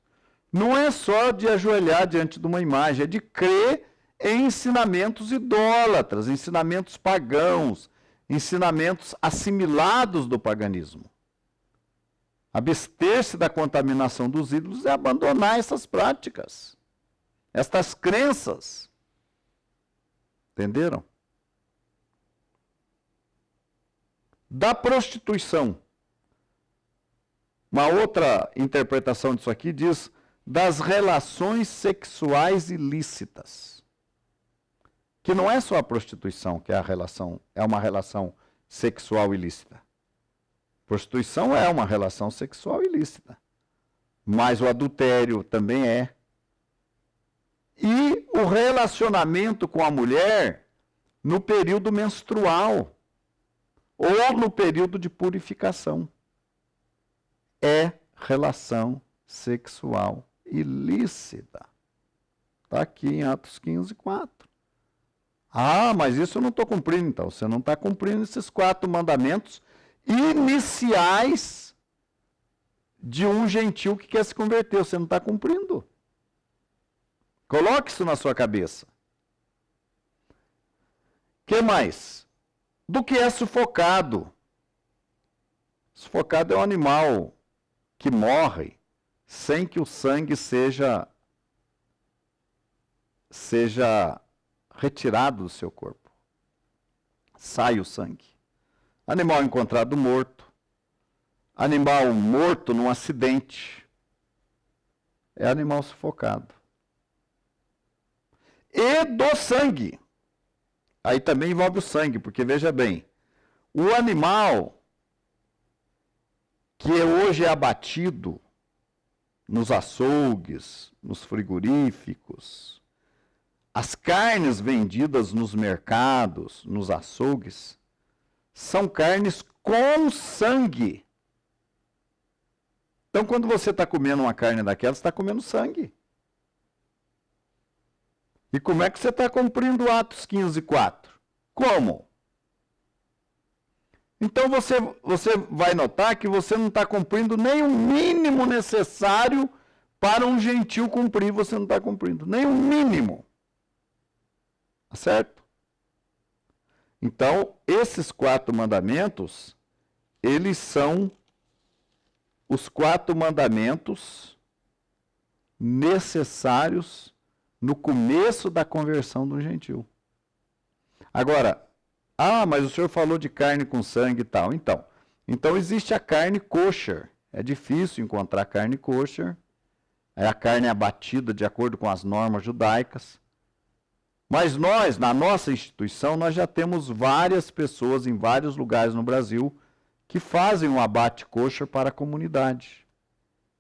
não é só de ajoelhar diante de uma imagem, é de crer em ensinamentos idólatras, ensinamentos pagãos, ensinamentos assimilados do paganismo. Abster-se da contaminação dos ídolos é abandonar essas práticas, estas crenças. Entenderam? Da prostituição. Uma outra interpretação disso aqui diz das relações sexuais ilícitas. Que não é só a prostituição que é uma relação sexual ilícita. Prostituição é uma relação sexual ilícita. Mas o adultério também é. E o relacionamento com a mulher no período menstrual ou no período de purificação é relação sexual ilícita. Está aqui em Atos 15, 4. Ah, mas isso eu não estou cumprindo, então. Você não está cumprindo esses 4 mandamentos iniciais de um gentil que quer se converter. Você não está cumprindo. Coloque isso na sua cabeça. O que mais? Do que é sufocado. Sufocado é um animal que morre sem que o sangue seja retirado do seu corpo. Sai o sangue. Animal encontrado morto. Animal morto num acidente. É animal sufocado. E do sangue. Aí também envolve o sangue, porque veja bem, o animal que hoje é abatido nos açougues, nos frigoríficos, as carnes vendidas nos mercados, nos açougues, são carnes com sangue. Então, quando você está comendo uma carne daquela, você está comendo sangue. E como é que você está cumprindo Atos 15, 4? Como? Então você vai notar que você não está cumprindo nem o mínimo necessário para um gentil cumprir, você não está cumprindo. Nem o mínimo. Tá certo? Então, esses 4 mandamentos, eles são os 4 mandamentos necessários no começo da conversão do gentil. Agora, mas o senhor falou de carne com sangue e tal. Então existe a carne kosher. É difícil encontrar carne kosher. É a carne abatida de acordo com as normas judaicas. Mas nós, na nossa instituição, nós já temos várias pessoas em vários lugares no Brasil que fazem um abate kosher para a comunidade.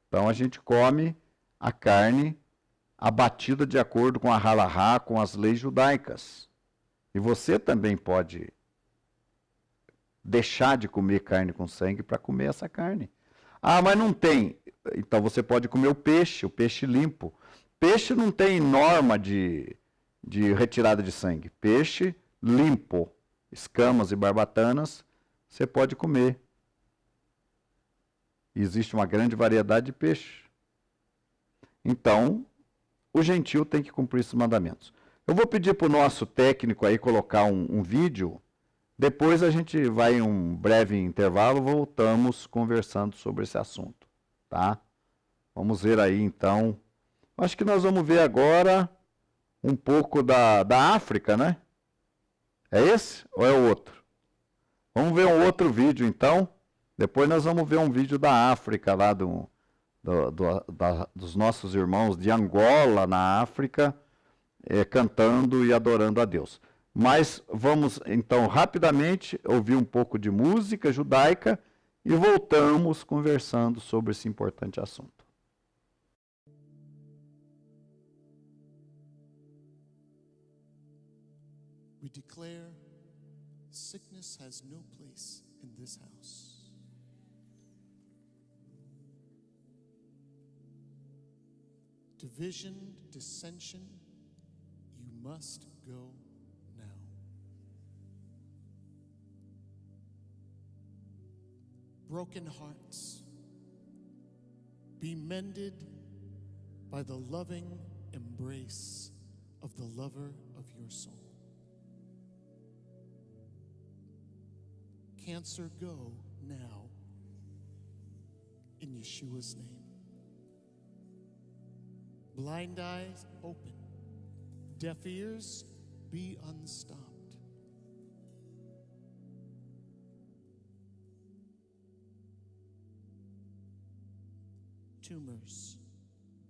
Então a gente come a carne abatida de acordo com a halahá, com as leis judaicas. E você também pode deixar de comer carne com sangue para comer essa carne. Mas não tem. Então você pode comer o peixe limpo. Peixe não tem norma de retirada de sangue. Peixe limpo, escamas e barbatanas, você pode comer. Existe uma grande variedade de peixe. Então, o gentil tem que cumprir esses mandamentos. Eu vou pedir para o nosso técnico aí colocar um vídeo. Depois a gente vai em um breve intervalo, voltamos conversando sobre esse assunto. Tá? Vamos ver aí então. Acho que nós vamos ver agora um pouco da África, né? É esse ou é o outro? Vamos ver um outro vídeo então. Depois nós vamos ver um vídeo da África, lá dos nossos irmãos de Angola, na África, cantando e adorando a Deus. Mas vamos então rapidamente ouvir um pouco de música judaica e voltamos conversando sobre esse importante assunto. declare sickness has no place in this house. Division, dissension, you must go now. Broken hearts, be mended by the loving embrace of the lover of your soul. Cancer, go now in Yeshua's name. Blind eyes, open. Deaf ears, be unstopped. Tumors,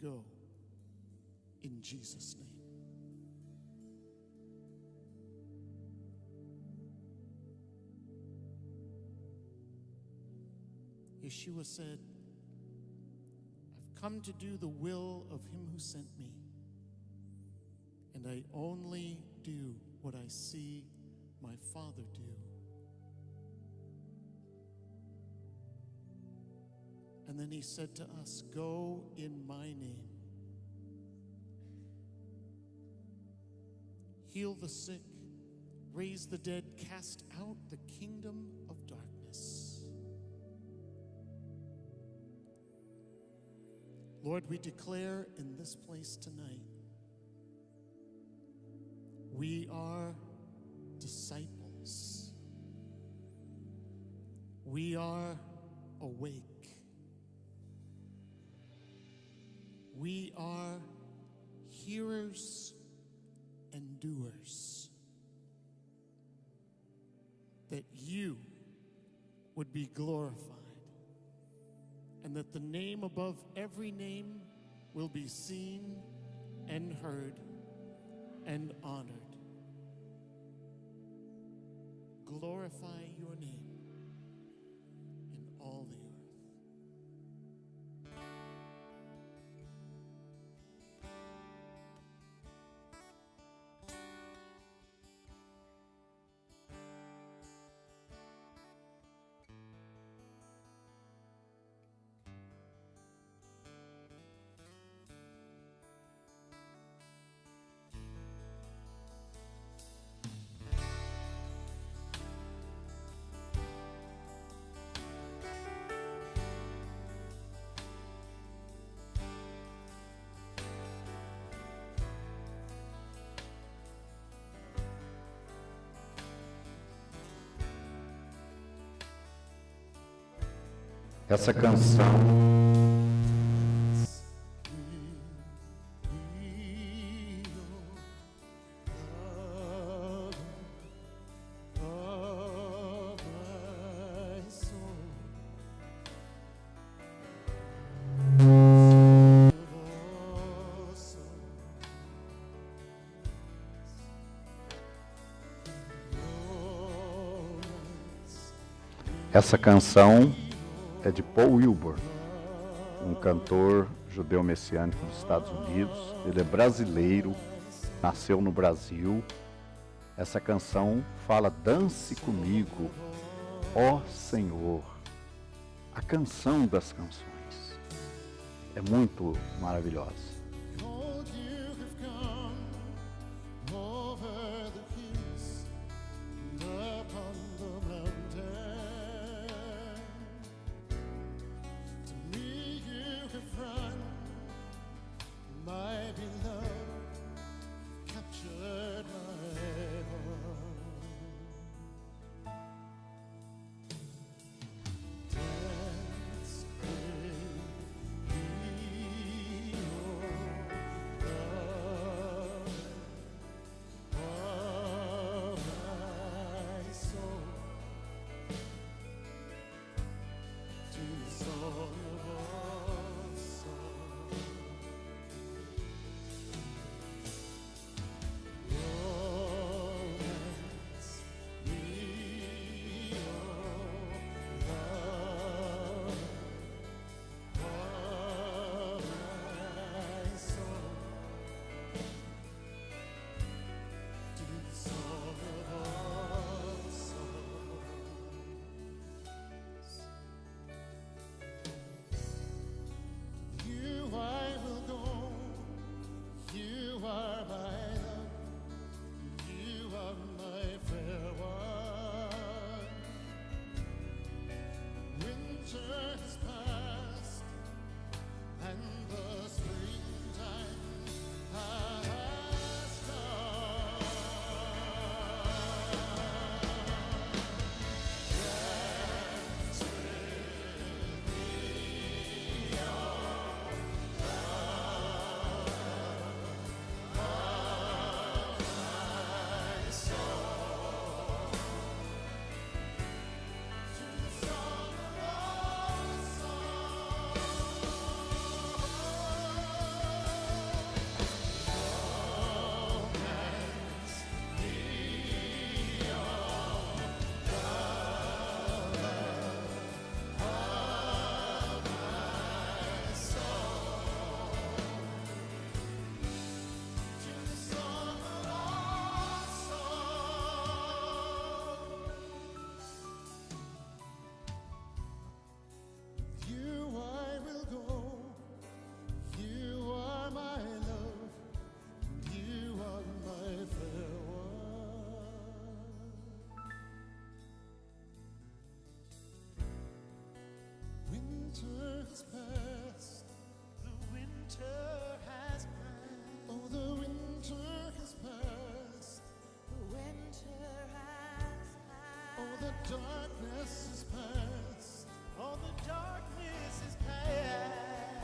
go in Jesus' name. Yeshua said, I've come to do the will of him who sent me, and I only do what I see my Father do. And then he said to us, go in my name. Heal the sick, raise the dead, cast out the kingdom of darkness. Lord, we declare in this place tonight, we are disciples. We are awake. We are hearers and doers. That you would be glorified, and that the name above every name will be seen and heard and honored. Glorify your name in all the earth. Essa canção é de Paul Wilbur, um cantor judeu messiânico dos Estados Unidos. Ele é brasileiro, nasceu no Brasil. Essa canção fala: dance comigo, ó Senhor. A canção das canções é muito maravilhosa. has passed. The winter has passed. Oh, the winter has passed. The winter has passed. Oh, the darkness is past. Oh, the darkness is past.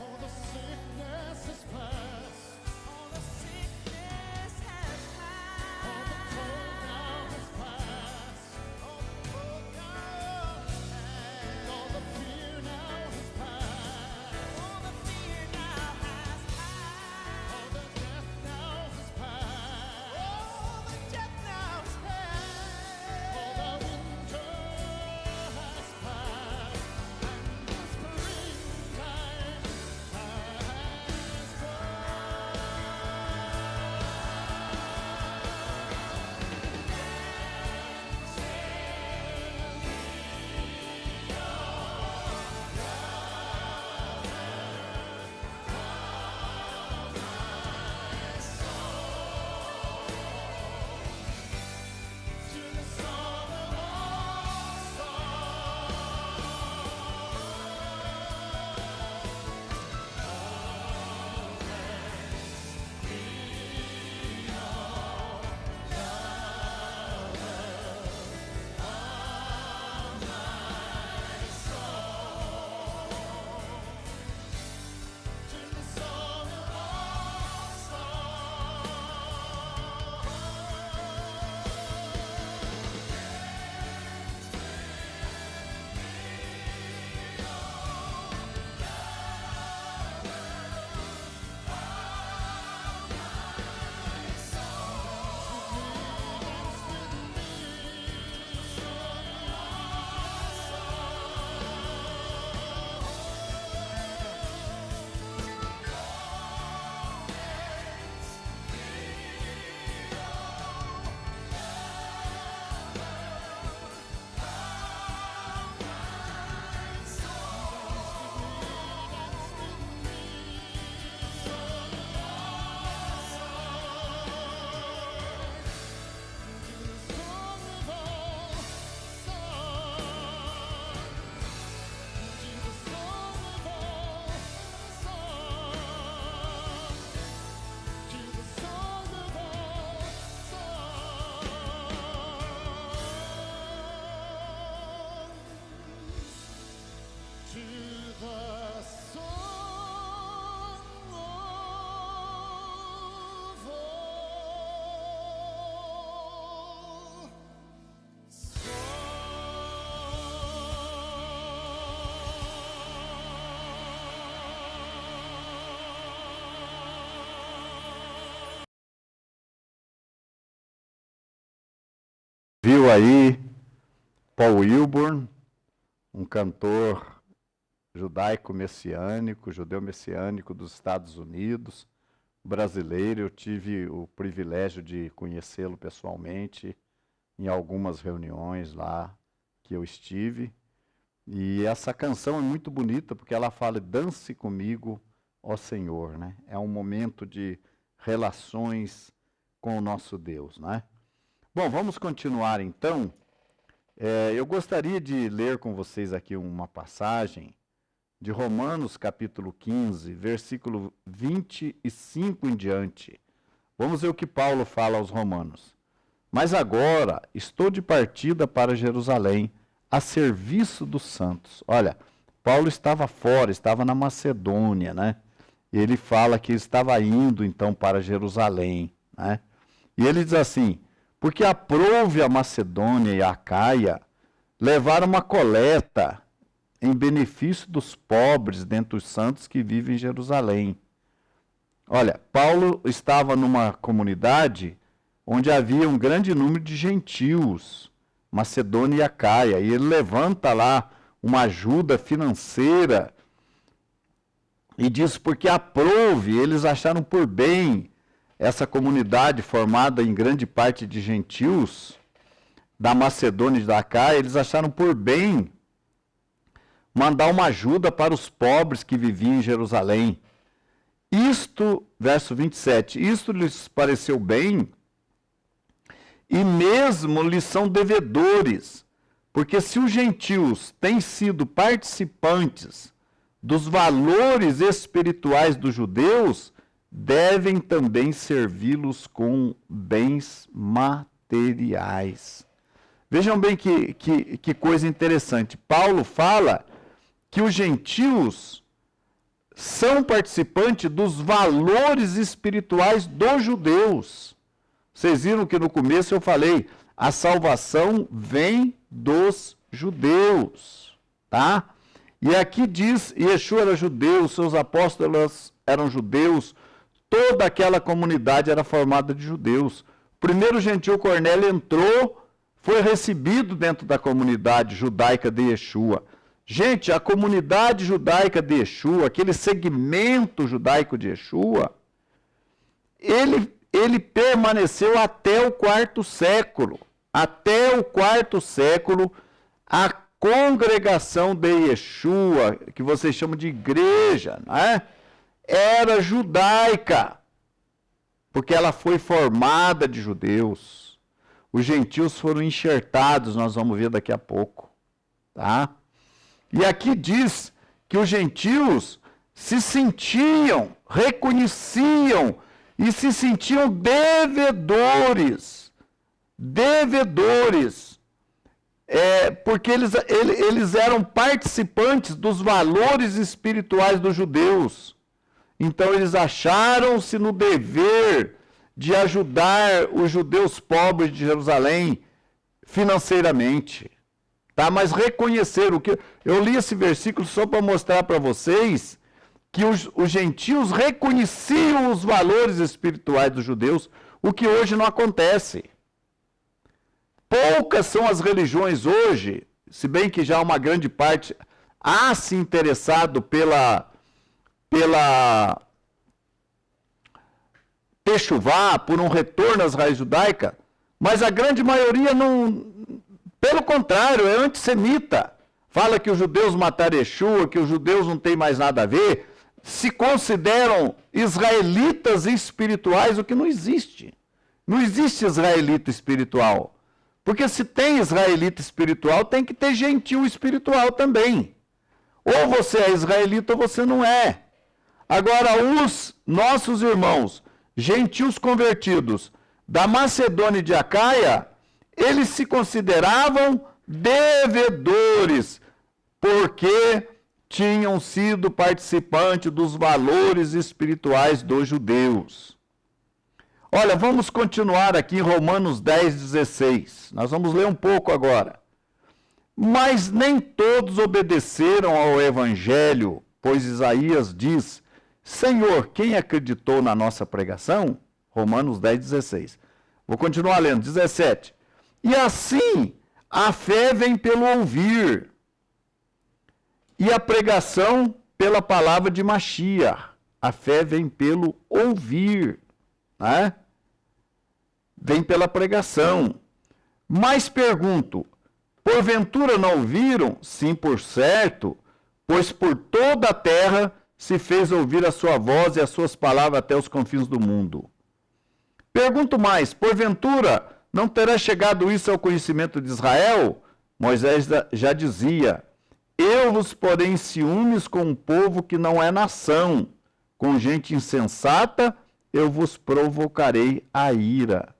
Oh, the sickness is past. All the sickness has passed. Oh, the cold now has passed. All the cold now has passed. All the fear now has passed. All the fear now has passed. All the death now has passed. All the death now has passed. All the winter has passed. And the springtime has to the song of all to the song of all Viu aí Paul Wilburn, um cantor judaico-messiânico, judeu-messiânico dos Estados Unidos, brasileiro. Eu tive o privilégio de conhecê-lo pessoalmente em algumas reuniões lá que eu estive. E essa canção é muito bonita porque ela fala: dance comigo, ó Senhor, né? É um momento de relações com o nosso Deus, né? Bom, vamos continuar então. Eu gostaria de ler com vocês aqui uma passagem de Romanos capítulo 15, versículo 25 em diante. Vamos ver o que Paulo fala aos romanos. Mas agora estou de partida para Jerusalém, a serviço dos santos. Olha, Paulo estava fora, estava na Macedônia, né? Ele fala que estava indo então para Jerusalém, né? E ele diz assim: porque aprouve a Macedônia e a Acaia levar uma coleta em benefício dos pobres dentre os santos que vivem em Jerusalém. Olha, Paulo estava numa comunidade onde havia um grande número de gentios, Macedônia e Acaia, e ele levanta lá uma ajuda financeira e diz: porque aprouve, eles acharam por bem, essa comunidade formada em grande parte de gentios da Macedônia e da Acaia, eles acharam por bem mandar uma ajuda para os pobres que viviam em Jerusalém. Isto, verso 27, isto lhes pareceu bem, e mesmo lhes são devedores, porque se os gentios têm sido participantes dos valores espirituais dos judeus, devem também servi-los com bens materiais. Vejam bem que coisa interessante. Paulo fala que os gentios são participantes dos valores espirituais dos judeus. Vocês viram que no começo eu falei, a salvação vem dos judeus, tá? E aqui diz, Yeshua era judeu, seus apóstolos eram judeus, toda aquela comunidade era formada de judeus. O primeiro gentil Cornélio entrou, foi recebido dentro da comunidade judaica de Yeshua. Gente, a comunidade judaica de Yeshua, aquele segmento judaico de Yeshua, ele permaneceu até o quarto século. Até o quarto século, a congregação de Yeshua, que vocês chamam de igreja, né, era judaica, porque ela foi formada de judeus. Os gentios foram enxertados, nós vamos ver daqui a pouco, tá? E aqui diz que os gentios se sentiam, reconheciam e se sentiam devedores, porque eles eram participantes dos valores espirituais dos judeus. Então eles acharam-se no dever de ajudar os judeus pobres de Jerusalém financeiramente. Tá? Mas reconheceram que eu li esse versículo só para mostrar para vocês que os gentios reconheciam os valores espirituais dos judeus, o que hoje não acontece. Poucas são as religiões hoje, se bem que já uma grande parte há se interessado pela Techuvá, por um retorno às raízes judaicas, mas a grande maioria não, pelo contrário, é antissemita. Fala que os judeus mataram Yeshua, que os judeus não têm mais nada a ver, se consideram israelitas espirituais, o que não existe. Não existe israelita espiritual. Porque se tem israelita espiritual, tem que ter gentil espiritual também. Ou você é israelita ou você não é. Agora, os nossos irmãos, gentios convertidos da Macedônia e de Acaia, eles se consideravam devedores, porque tinham sido participantes dos valores espirituais dos judeus. Olha, vamos continuar aqui em Romanos 10:16. Nós vamos ler um pouco agora. Mas nem todos obedeceram ao evangelho, pois Isaías diz: Senhor, quem acreditou na nossa pregação? Romanos 10:16. Vou continuar lendo, 17. E assim, a fé vem pelo ouvir, e a pregação pela palavra de Mashiach. A fé vem pelo ouvir, né? Vem pela pregação. Mas pergunto, porventura não ouviram? Sim, por certo, pois por toda a terra se fez ouvir a sua voz e as suas palavras até os confins do mundo. Pergunto mais, porventura não terá chegado isso ao conhecimento de Israel? Moisés já dizia: eu vos porei em ciúmes com um povo que não é nação, com gente insensata eu vos provocarei a ira.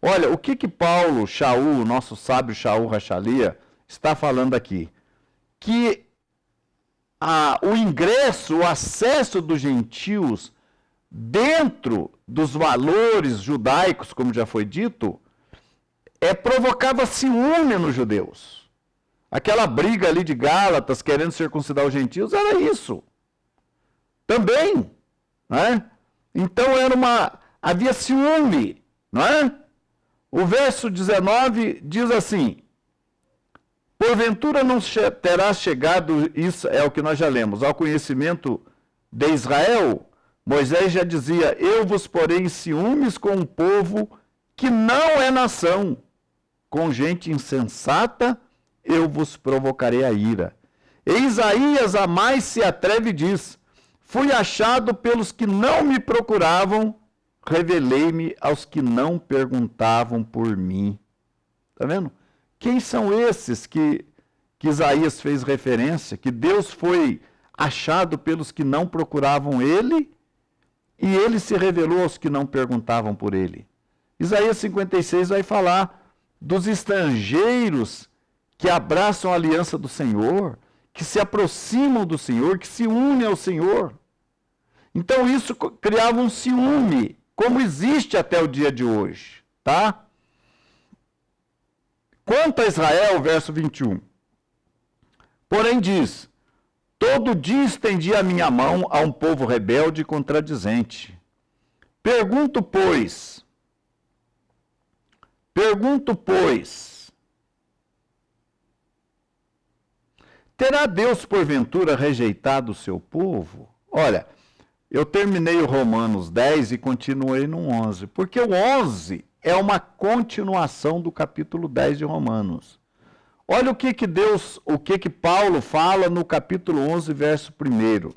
Olha, o que Paulo, Shaul, nosso sábio Shaul Rachalia, está falando aqui? Que o ingresso, o acesso dos gentios dentro dos valores judaicos, como já foi dito, provocava ciúme nos judeus. Aquela briga ali de Gálatas querendo circuncidar os gentios era isso. Também, né? Então havia ciúme, não é? O verso 19 diz assim: porventura não terá chegado, isso é o que nós já lemos, ao conhecimento de Israel? Moisés já dizia: eu vos porei em ciúmes com um povo que não é nação, com gente insensata eu vos provocarei a ira. E Isaías a mais se atreve e diz: fui achado pelos que não me procuravam, revelei-me aos que não perguntavam por mim. Está vendo? Quem são esses que Isaías fez referência? Que Deus foi achado pelos que não procuravam ele, e ele se revelou aos que não perguntavam por ele. Isaías 56 vai falar dos estrangeiros que abraçam a aliança do Senhor, que se aproximam do Senhor, que se unem ao Senhor. Então isso criava um ciúme, como existe até o dia de hoje, tá? Quanto a Israel, verso 21, porém diz, todo dia estendi a minha mão a um povo rebelde e contradizente. Pergunto, pois, terá Deus porventura rejeitado o seu povo? Olha, eu terminei o Romanos 10 e continuei no 11, porque o 11 é uma continuação do capítulo 10 de Romanos. Olha o que Paulo fala no capítulo 11, verso 1.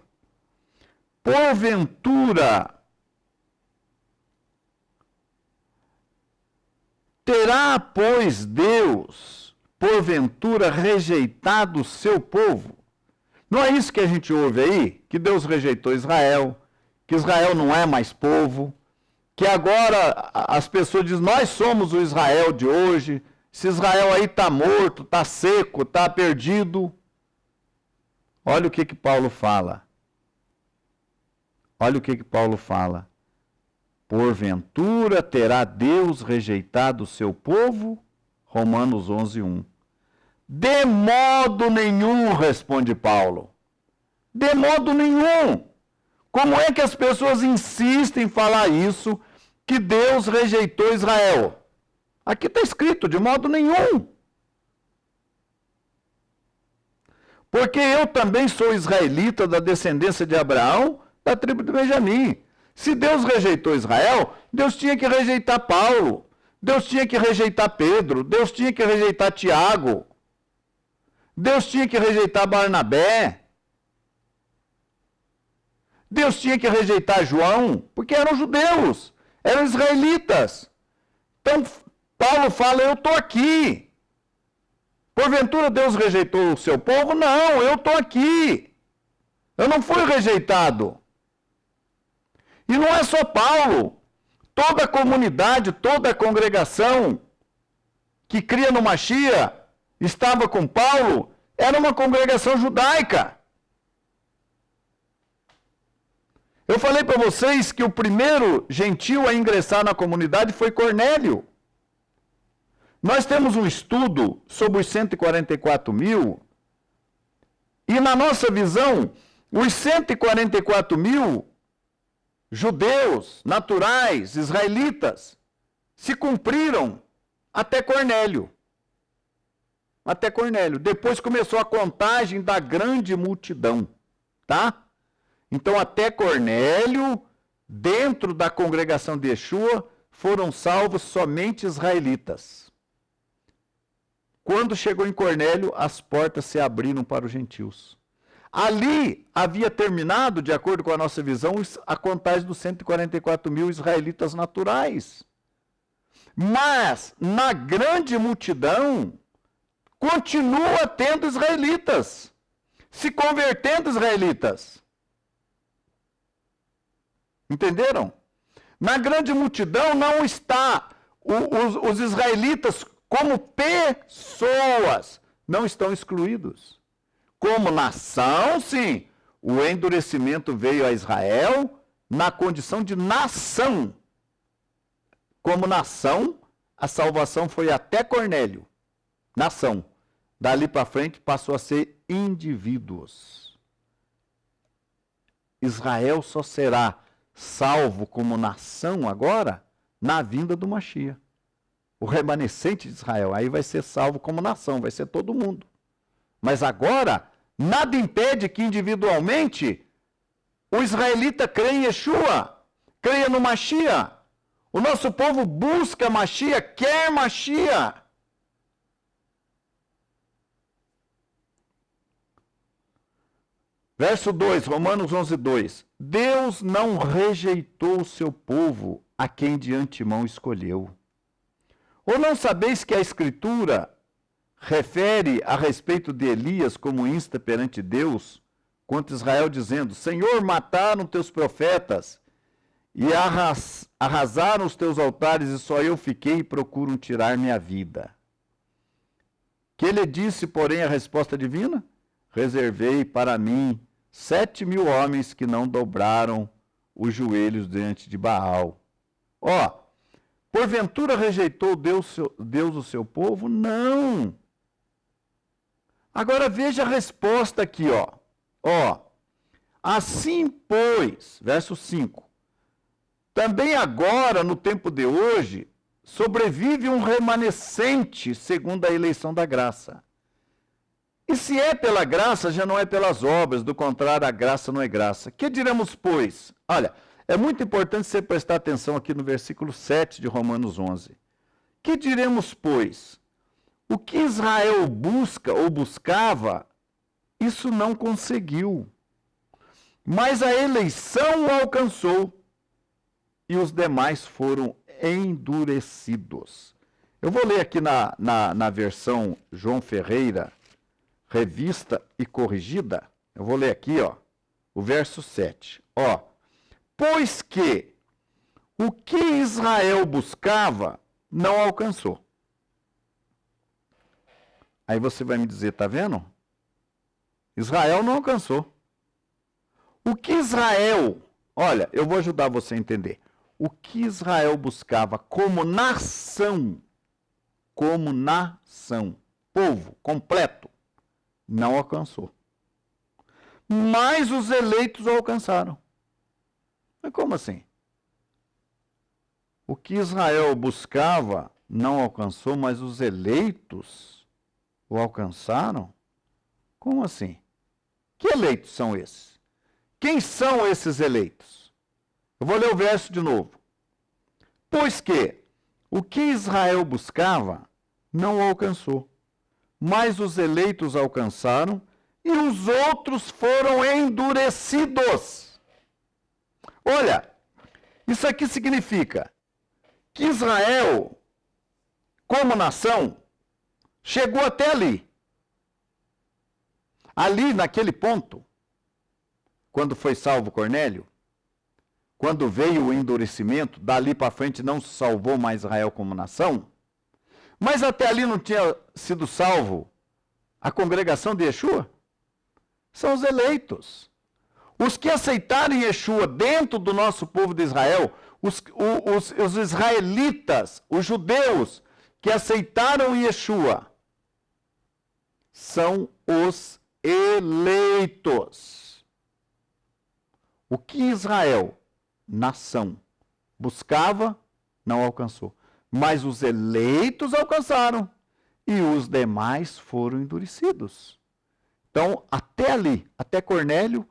Porventura, terá, pois, Deus, porventura, rejeitado o seu povo? Não é isso que a gente ouve aí? Que Deus rejeitou Israel, que Israel não é mais povo, que agora as pessoas dizem, nós somos o Israel de hoje, se Israel aí está morto, está seco, está perdido. Olha o que Paulo fala. Olha o que Paulo fala. Porventura terá Deus rejeitado o seu povo? Romanos 11, 1. De modo nenhum, responde Paulo. De modo nenhum. Como é que as pessoas insistem em falar isso, que Deus rejeitou Israel? Aqui está escrito, de modo nenhum. Porque eu também sou israelita da descendência de Abraão, da tribo de Benjamim. Se Deus rejeitou Israel, Deus tinha que rejeitar Paulo, Deus tinha que rejeitar Pedro, Deus tinha que rejeitar Tiago, Deus tinha que rejeitar Barnabé, Deus tinha que rejeitar João, porque eram judeus, eram israelitas. Então, Paulo fala, eu estou aqui. Porventura Deus rejeitou o seu povo? Não, eu estou aqui. Eu não fui rejeitado. E não é só Paulo. Toda a comunidade, toda a congregação que cria no Machia, estava com Paulo, era uma congregação judaica. Eu falei para vocês que o primeiro gentil a ingressar na comunidade foi Cornélio. Nós temos um estudo sobre os 144 mil, e na nossa visão, os 144 mil judeus, naturais, israelitas, se cumpriram até Cornélio. Até Cornélio. Depois começou a contagem da grande multidão, tá? Então, até Cornélio, dentro da congregação de Yeshua, foram salvos somente israelitas. Quando chegou em Cornélio, as portas se abriram para os gentios. Ali havia terminado, de acordo com a nossa visão, a contagem dos 144 mil israelitas naturais. Mas, na grande multidão, continua tendo israelitas, se convertendo israelitas. Entenderam? Na grande multidão não está os israelitas como pessoas, não estão excluídos. Como nação, sim, o endurecimento veio a Israel na condição de nação. Como nação, a salvação foi até Cornélio, nação. Dali para frente passou a ser indivíduos. Israel só será salvo como nação agora na vinda do Machia. O remanescente de Israel aí vai ser salvo como nação, vai ser todo mundo. Mas agora, nada impede que individualmente o israelita creia em Yeshua, creia no Machia. O nosso povo busca Machia, quer Machia. Verso 2, Romanos 11, 2. Deus não rejeitou o seu povo, a quem de antemão escolheu. Ou não sabeis que a Escritura refere a respeito de Elias como insta perante Deus, contra Israel, dizendo: Senhor, mataram teus profetas e arrasaram os teus altares, e só eu fiquei e procuram tirar minha vida. Que lhe disse, porém, a resposta divina? Reservei para mim 7.000 homens que não dobraram os joelhos diante de Baal. Ó, porventura rejeitou Deus o seu povo? Não. Agora veja a resposta aqui, ó. Ó, assim, pois, verso 5, também agora, no tempo de hoje, sobrevive um remanescente segundo a eleição da graça. E se é pela graça, já não é pelas obras, do contrário, a graça não é graça. Que diremos, pois? Olha, é muito importante você prestar atenção aqui no versículo 7 de Romanos 11. Que diremos, pois? O que Israel busca ou buscava, isso não conseguiu. Mas a eleição o alcançou e os demais foram endurecidos. Eu vou ler aqui na versão João Ferreira, revista e corrigida. Eu vou ler aqui, ó, o verso 7. Ó, pois que o que Israel buscava não alcançou. Aí você vai me dizer, tá vendo? Israel não alcançou. O que Israel, olha, eu vou ajudar você a entender. O que Israel buscava como nação, povo completo, não alcançou. Mas os eleitos o alcançaram. Mas como assim? O que Israel buscava não alcançou, mas os eleitos o alcançaram? Como assim? Que eleitos são esses? Quem são esses eleitos? Eu vou ler o verso de novo. Pois que o que Israel buscava não alcançou, mas os eleitos alcançaram e os outros foram endurecidos. Olha, isso aqui significa que Israel, como nação, chegou até ali. Ali, naquele ponto, quando foi salvo Cornélio, quando veio o endurecimento, dali para frente não se salvou mais Israel como nação, mas até ali não tinha sido salvo a congregação de Yeshua? São os eleitos. Os que aceitaram Yeshua dentro do nosso povo de Israel, os israelitas, os judeus que aceitaram Yeshua, são os eleitos. O que Israel, nação, buscava, não alcançou. Mas os eleitos alcançaram e os demais foram endurecidos. Então, até ali, até Cornélio,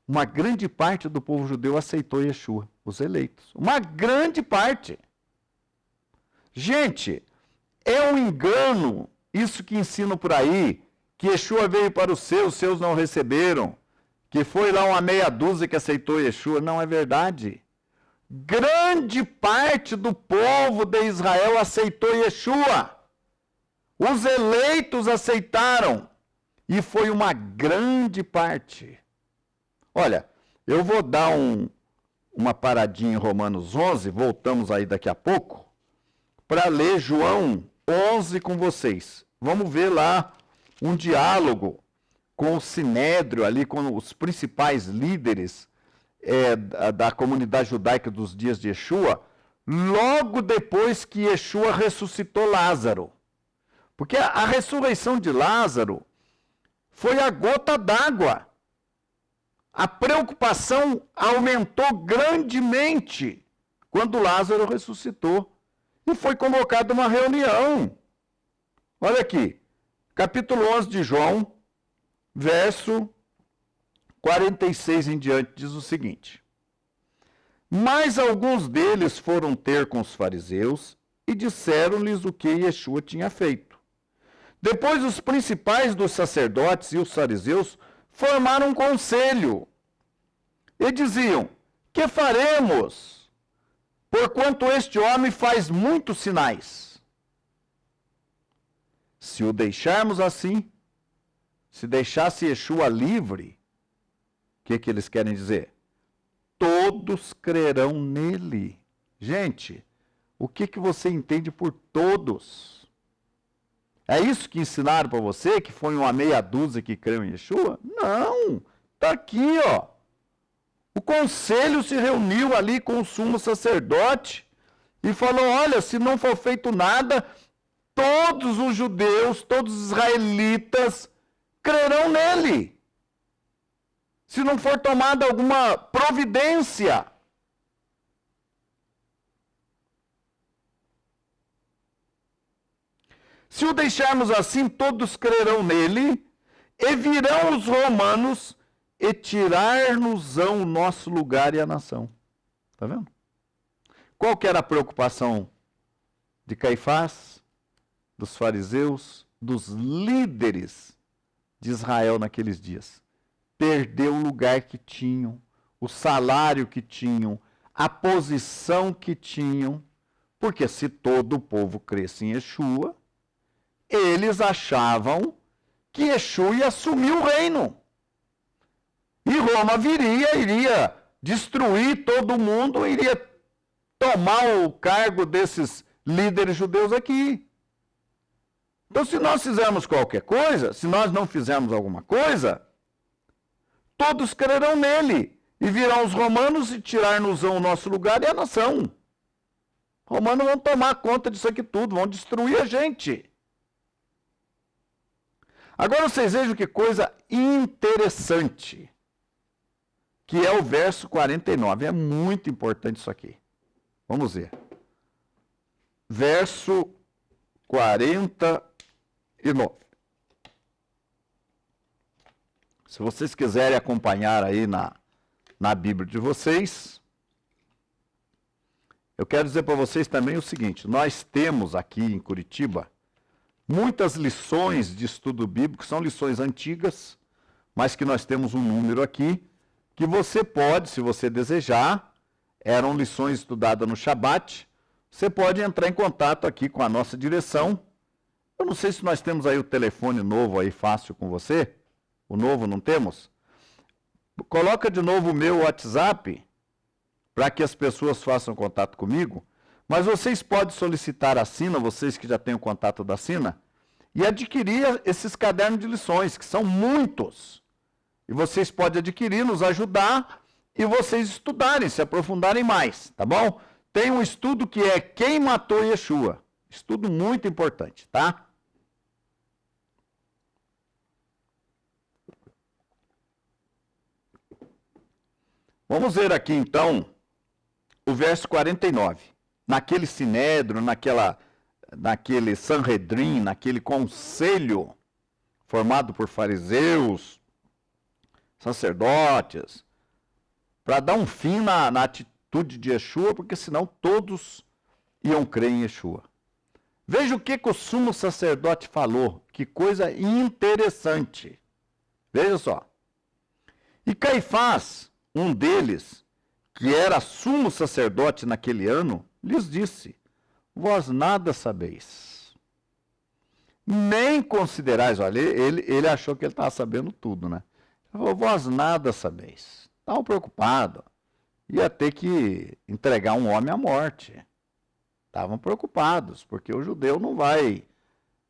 uma grande parte do povo judeu aceitou Yeshua, os eleitos. Uma grande parte. Gente, é um engano isso que ensinam por aí, que Yeshua veio para os seus não receberam, que foi lá uma meia dúzia que aceitou Yeshua. Não é verdade. Grande parte do povo de Israel aceitou Yeshua. Os eleitos aceitaram. E foi uma grande parte. Olha, eu vou dar uma paradinha em Romanos 11, voltamos aí daqui a pouco, para ler João 11 com vocês. Vamos ver lá um diálogo com o Sinédrio, ali com os principais líderes da comunidade judaica dos dias de Yeshua, logo depois que Yeshua ressuscitou Lázaro. Porque a ressurreição de Lázaro foi a gota d'água. A preocupação aumentou grandemente quando Lázaro ressuscitou. E foi convocada uma reunião. Olha aqui, capítulo 11 de João, verso 46 em diante, diz o seguinte: Mas alguns deles foram ter com os fariseus e disseram-lhes o que Yeshua tinha feito. Depois os principais dos sacerdotes e os fariseus formaram um conselho e diziam: Que faremos? Porquanto este homem faz muitos sinais. Se o deixarmos assim, se deixasse Yeshua livre, que eles querem dizer? Todos crerão nele. Gente, o que você entende por todos? É isso que ensinaram para você, que foi uma meia dúzia que creu em Yeshua? Não, está aqui, ó. O conselho se reuniu ali com o sumo sacerdote e falou, olha, se não for feito nada, todos os judeus, todos os israelitas crerão nele. Se não for tomada alguma providência. Se o deixarmos assim, todos crerão nele, e virão os romanos e tirar-nos-ão o nosso lugar e a nação. Está vendo? Qual que era a preocupação de Caifás, dos fariseus, dos líderes de Israel naqueles dias? Perder o lugar que tinham, o salário que tinham, a posição que tinham, porque se todo o povo cresce em Yeshua, eles achavam que Yeshua ia assumir o reino. E Roma iria destruir todo mundo, iria tomar o cargo desses líderes judeus aqui. Então, se nós fizermos qualquer coisa, se nós não fizermos alguma coisa, todos crerão nele, e virão os romanos e tirar-nos-ão o nosso lugar e a nação. Os romanos vão tomar conta disso aqui tudo, vão destruir a gente. Agora vocês vejam que coisa interessante, que é o verso 49. É muito importante isso aqui. Vamos ver. Verso 49. Se vocês quiserem acompanhar aí na Bíblia de vocês, eu quero dizer para vocês também o seguinte, nós temos aqui em Curitiba muitas lições de estudo bíblico, são lições antigas, mas que nós temos um número aqui, que você pode, se você desejar, eram lições estudadas no Shabat, você pode entrar em contato aqui com a nossa direção. Eu não sei se nós temos aí o telefone novo aí fácil com você, o novo não temos? Coloca de novo o meu WhatsApp, para que as pessoas façam contato comigo. Mas vocês podem solicitar a Sina, vocês que já têm o contato da Sina, e adquirir esses cadernos de lições, que são muitos. E vocês podem adquirir, nos ajudar, e vocês estudarem, se aprofundarem mais, tá bom? Tem um estudo que é Quem Matou Yeshua. Estudo muito importante, tá? Vamos ver aqui, então, o verso 49. Naquele sinédrio, naquele Sanhedrin, naquele conselho formado por fariseus, sacerdotes, para dar um fim na atitude de Yeshua, porque senão todos iam crer em Yeshua. Veja o que o sumo sacerdote falou, que coisa interessante. Veja só. E Caifás, um deles, que era sumo sacerdote naquele ano, lhes disse, vós nada sabeis, nem considerais, olha, ele achou que ele estava sabendo tudo, né? Ele falou, vós nada sabeis. Estavam preocupados, ia ter que entregar um homem à morte. Estavam preocupados, porque o judeu não vai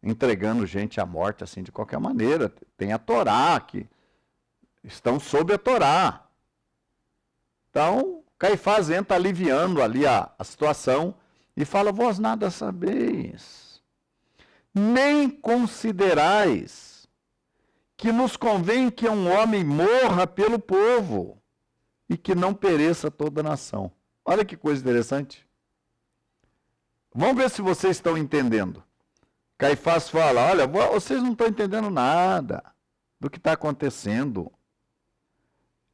entregando gente à morte assim de qualquer maneira. Tem a Torá, que estão sob a Torá. Então, Caifás entra aliviando ali a situação e fala, vós nada sabeis, nem considerais que nos convém que um homem morra pelo povo e que não pereça toda a nação. Olha que coisa interessante. Vamos ver se vocês estão entendendo. Caifás fala, olha, vocês não estão entendendo nada do que está acontecendo.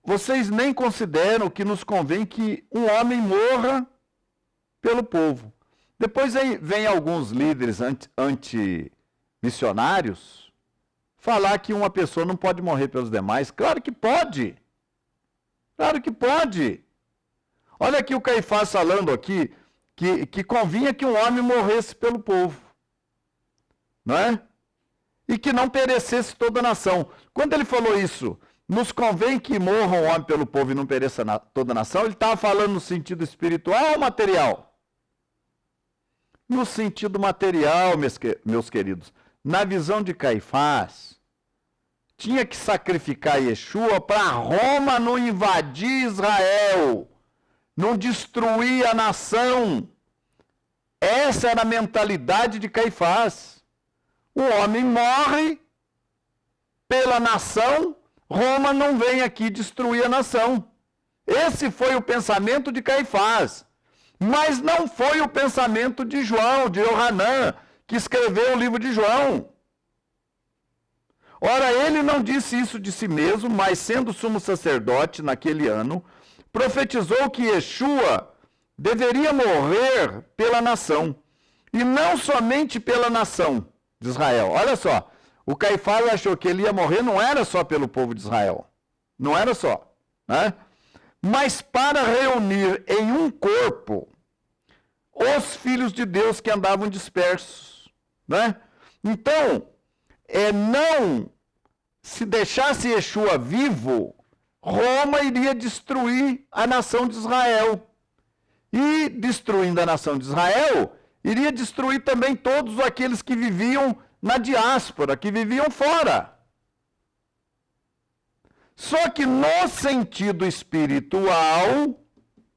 Vocês nem consideram que nos convém que um homem morra pelo povo. Depois vem alguns líderes anti-missionários falar que uma pessoa não pode morrer pelos demais. Claro que pode. Claro que pode. Olha aqui o Caifás falando aqui que convinha que um homem morresse pelo povo. Não é? E que não perecesse toda a nação. Quando ele falou isso nos convém que morra o homem pelo povo e não pereça toda a nação, ele estava falando no sentido espiritual ou material? No sentido material, meus queridos. Na visão de Caifás, tinha que sacrificar Yeshua para Roma não invadir Israel, não destruir a nação. Essa era a mentalidade de Caifás. O homem morre pela nação, Roma não vem aqui destruir a nação. Esse foi o pensamento de Caifás. Mas não foi o pensamento de João, de Yohanan, que escreveu o livro de João. Ora, ele não disse isso de si mesmo, mas sendo sumo sacerdote naquele ano, profetizou que Yeshua deveria morrer pela nação, e não somente pela nação de Israel. Olha só, o Caifás achou que ele ia morrer não era só pelo povo de Israel, não era só, né? Mas para reunir em um corpo os filhos de Deus que andavam dispersos, né? Então, não se deixasse Yeshua vivo, Roma iria destruir a nação de Israel. E destruindo a nação de Israel, iria destruir também todos aqueles que viviam na diáspora, que viviam fora. Só que no sentido espiritual,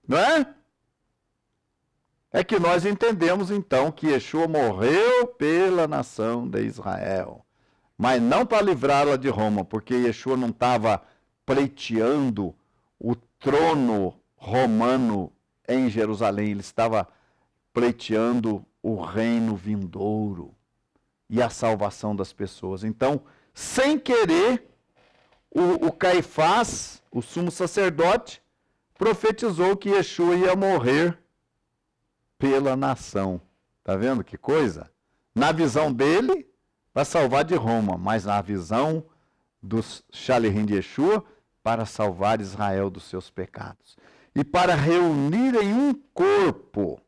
né, é que nós entendemos então que Yeshua morreu pela nação de Israel, mas não para livrá-la de Roma, porque Yeshua não estava pleiteando o trono romano em Jerusalém, ele estava pleiteando o reino vindouro e a salvação das pessoas. Então, sem querer, o Caifás, o sumo sacerdote, profetizou que Yeshua ia morrer pela nação. Tá vendo que coisa? Na visão dele, para salvar de Roma, mas na visão dos Shalirim de Yeshua, para salvar Israel dos seus pecados. E para reunir em um corpo,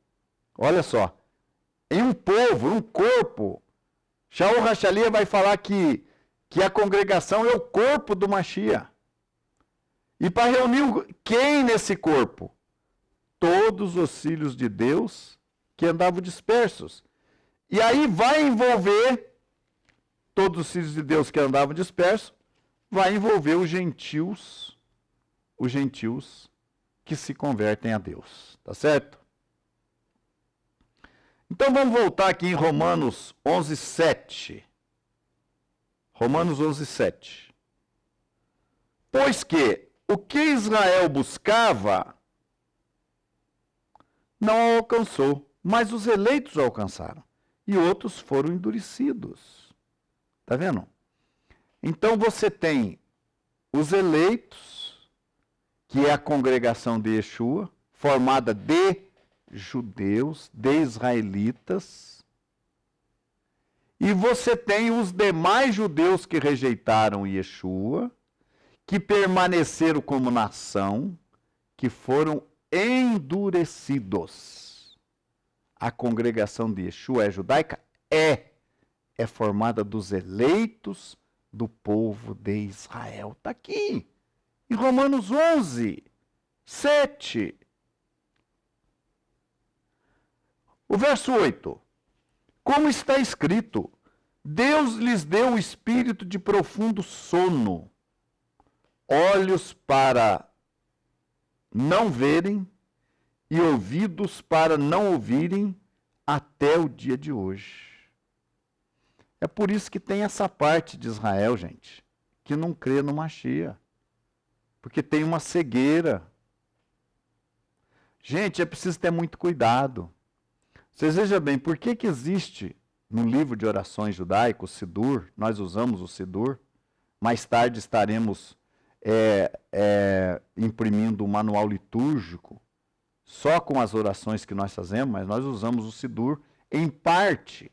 olha só, em um povo, um corpo. Shaul Hachalia vai falar que a congregação é o corpo do Mashiach. E para reunir quem nesse corpo? Todos os filhos de Deus que andavam dispersos. E aí vai envolver todos os filhos de Deus que andavam dispersos, vai envolver os gentios que se convertem a Deus. Tá certo? Então vamos voltar aqui em Romanos 11:7. Romanos 11:7. Pois que o que Israel buscava não alcançou, mas os eleitos alcançaram, e outros foram endurecidos. Tá vendo? Então você tem os eleitos, que é a congregação de Yeshua, formada de judeus, de israelitas, e você tem os demais judeus que rejeitaram Yeshua, que permaneceram como nação, que foram endurecidos. A congregação de Yeshua é judaica? É formada dos eleitos do povo de Israel. Está aqui, em Romanos 11:7. O verso 8. Como está escrito, Deus lhes deu o espírito de profundo sono, olhos para não verem e ouvidos para não ouvirem até o dia de hoje. É por isso que tem essa parte de Israel, gente, que não crê no Mashiach, porque tem uma cegueira. Gente, é preciso ter muito cuidado. Vocês vejam bem, por que existe no livro de orações judaico, o Sidur, nós usamos o Sidur, mais tarde estaremos imprimindo um manual litúrgico, só com as orações que nós fazemos, mas nós usamos o Sidur em parte,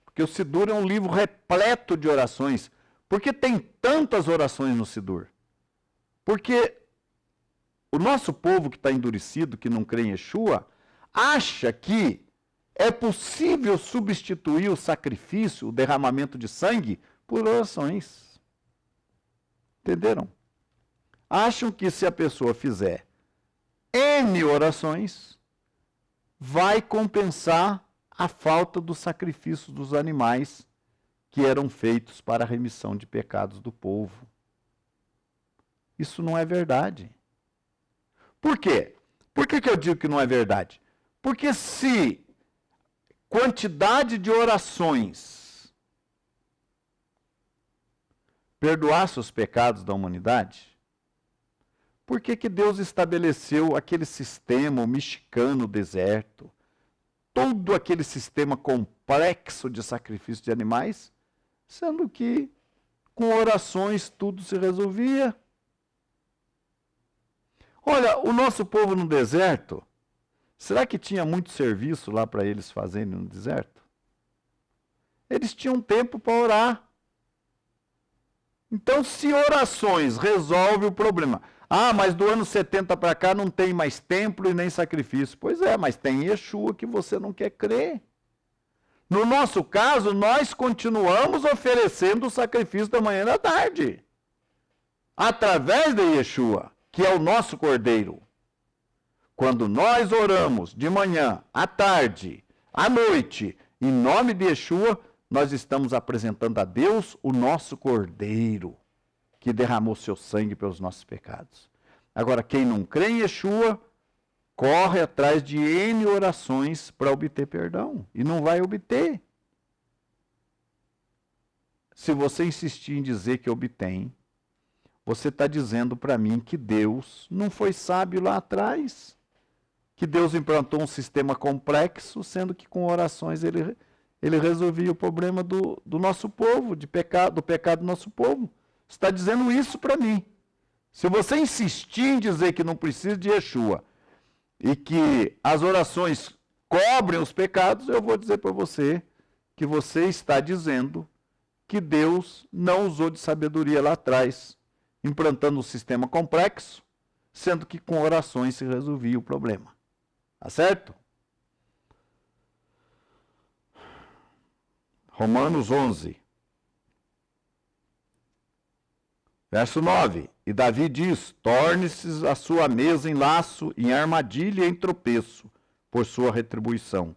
porque o Sidur é um livro repleto de orações. Por que tem tantas orações no Sidur? Porque o nosso povo que está endurecido, que não crê em Yeshua, acha que é possível substituir o sacrifício, o derramamento de sangue, por orações. Entenderam? acham que se a pessoa fizer N orações, vai compensar a falta do sacrifício dos animais que eram feitos para a remissão de pecados do povo. Isso não é verdade. Por quê? Por que eu digo que não é verdade? Porque se quantidade de orações perdoasse os pecados da humanidade, por que Deus estabeleceu aquele sistema, o mexicano deserto, todo aquele sistema complexo de sacrifício de animais, sendo que com orações tudo se resolvia? Olha, o nosso povo no deserto, será que tinha muito serviço lá para eles fazerem no deserto? Eles tinham tempo para orar. Então, se orações resolvem o problema. Ah, mas do ano 70 para cá não tem mais templo e nem sacrifício. Pois é, mas tem Yeshua que você não quer crer. No nosso caso, nós continuamos oferecendo o sacrifício da manhã e da tarde. Através de Yeshua, que é o nosso Cordeiro. Quando nós oramos de manhã, à tarde, à noite, em nome de Yeshua, nós estamos apresentando a Deus o nosso Cordeiro, que derramou seu sangue pelos nossos pecados. Agora, quem não crê em Yeshua, corre atrás de N orações para obter perdão, e não vai obter. Se você insistir em dizer que obtém, você está dizendo para mim que Deus não foi sábio lá atrás, que Deus implantou um sistema complexo, sendo que com orações ele resolvia o problema do nosso povo, do pecado do nosso povo. Você está dizendo isso para mim. Se você insistir em dizer que não precisa de Yeshua e que as orações cobrem os pecados, eu vou dizer para você que você está dizendo que Deus não usou de sabedoria lá atrás, implantando um sistema complexo, sendo que com orações se resolvia o problema. Tá certo? Romanos 11. Verso 9. E Davi diz: torne-se a sua mesa em laço, em armadilha e em tropeço, por sua retribuição.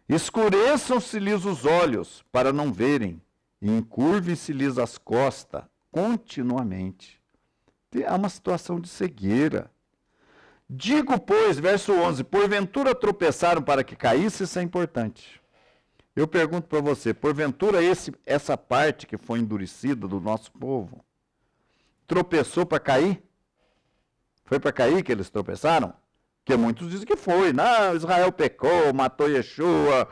Escureçam-se-lhes os olhos, para não verem, e encurvem-se-lhes as costas, continuamente. Há uma situação de cegueira. Digo, pois, verso 11, porventura tropeçaram para que caísse, isso é importante. Eu pergunto para você, porventura essa parte que foi endurecida do nosso povo, tropeçou para cair? Foi para cair que eles tropeçaram? Porque muitos dizem que foi. Não, Israel pecou, matou Yeshua,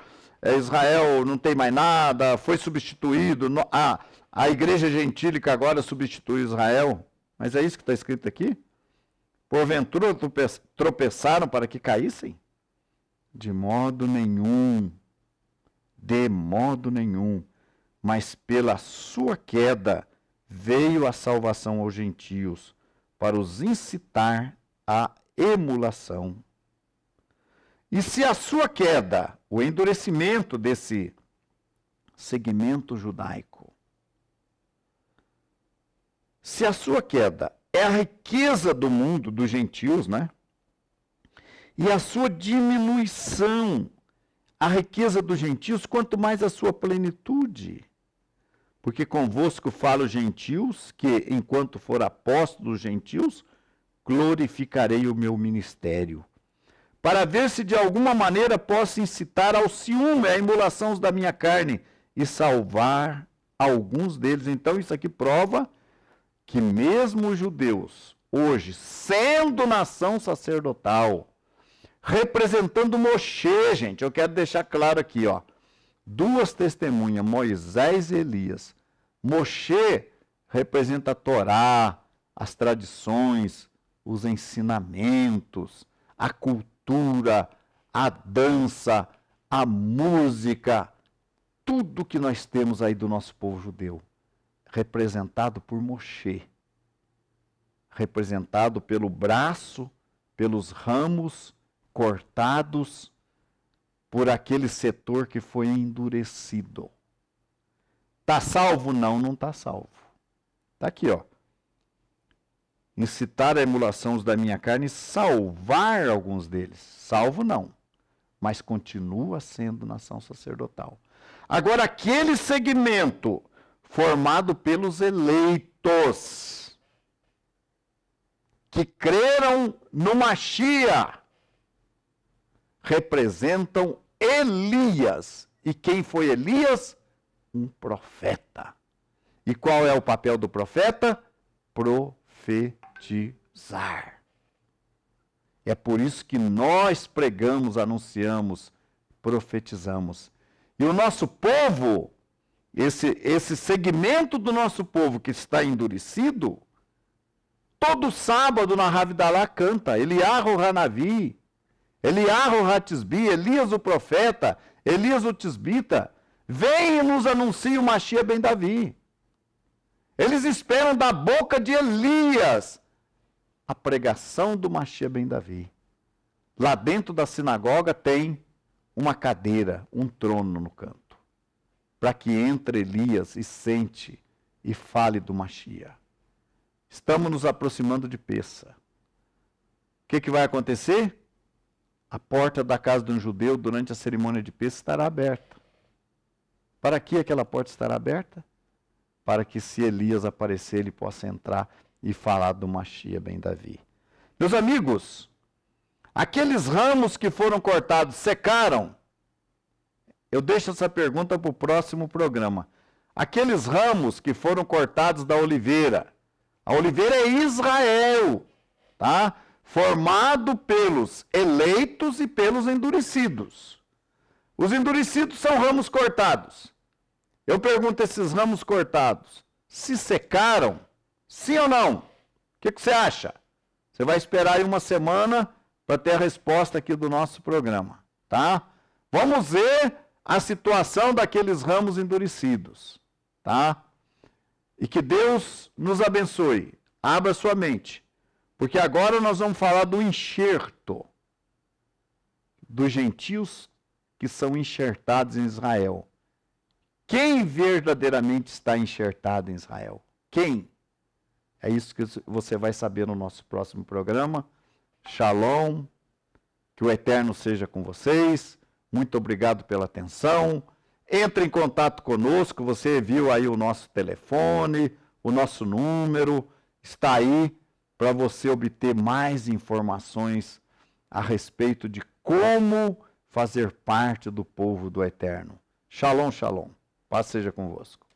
Israel não tem mais nada, foi substituído. A igreja gentílica agora substitui Israel. Mas é isso que está escrito aqui? Porventura tropeçaram para que caíssem? De modo nenhum. De modo nenhum. Mas pela sua queda veio a salvação aos gentios, para os incitar à emulação. E se a sua queda, o endurecimento desse segmento judaico, se a sua queda é a riqueza do mundo, dos gentios, né? E a sua diminuição, a riqueza dos gentios, quanto mais a sua plenitude. Porque convosco falo gentios, que enquanto for apóstolo dos gentios, glorificarei o meu ministério. Para ver se de alguma maneira posso incitar ao ciúme, à emulação da minha carne, e salvar alguns deles. Então isso aqui prova que mesmo os judeus, hoje, sendo nação sacerdotal, representando Moshe, gente, eu quero deixar claro aqui, ó, duas testemunhas, Moisés e Elias. Moshe representa a Torá, as tradições, os ensinamentos, a cultura, a dança, a música, tudo que nós temos aí do nosso povo judeu, representado por Moshe, representado pelo braço, pelos ramos cortados, por aquele setor que foi endurecido. Está salvo? Não, não está salvo. Está aqui, ó. incitar a emulação os da minha carne e salvar alguns deles. Salvo não, mas continua sendo nação sacerdotal. Agora, aquele segmento formado pelos eleitos, que creram no Mashiach, representam Elias. E quem foi Elias? Um profeta. E qual é o papel do profeta? Profetizar. É por isso que nós pregamos, anunciamos, profetizamos. E o nosso povo, esse segmento do nosso povo que está endurecido, todo sábado na Ravidalá canta, Eliarro Hanavi, Eliarro Ratisbi, Elias o profeta, Elias o Tisbita, vem e nos anuncia o Mashiach ben Davi. Eles esperam da boca de Elias a pregação do Mashiach ben Davi. Lá dentro da sinagoga tem uma cadeira, um trono no canto, para que entre Elias e sente e fale do Mashiach. Estamos nos aproximando de Pessa. O que vai acontecer? A porta da casa de um judeu durante a cerimônia de Pessa estará aberta. Para que aquela porta estará aberta? Para que, se Elias aparecer, ele possa entrar e falar do Mashiach ben Davi. Meus amigos, aqueles ramos que foram cortados secaram? Eu deixo essa pergunta para o próximo programa. Aqueles ramos que foram cortados da oliveira, a oliveira é Israel, tá? Formado pelos eleitos e pelos endurecidos. Os endurecidos são ramos cortados. Eu pergunto, esses ramos cortados, se secaram? Sim ou não? O que você acha? Você vai esperar aí uma semana para ter a resposta aqui do nosso programa, tá? Vamos ver a situação daqueles ramos endurecidos, tá? E que Deus nos abençoe. Abra sua mente. Porque agora nós vamos falar do enxerto dos gentios que são enxertados em Israel. Quem verdadeiramente está enxertado em Israel? Quem? É isso que você vai saber no nosso próximo programa. Shalom, que o Eterno seja com vocês. Muito obrigado pela atenção. Entre em contato conosco, você viu aí o nosso telefone, o nosso número, está aí para você obter mais informações a respeito de como fazer parte do povo do Eterno. Shalom, shalom. Paz seja convosco.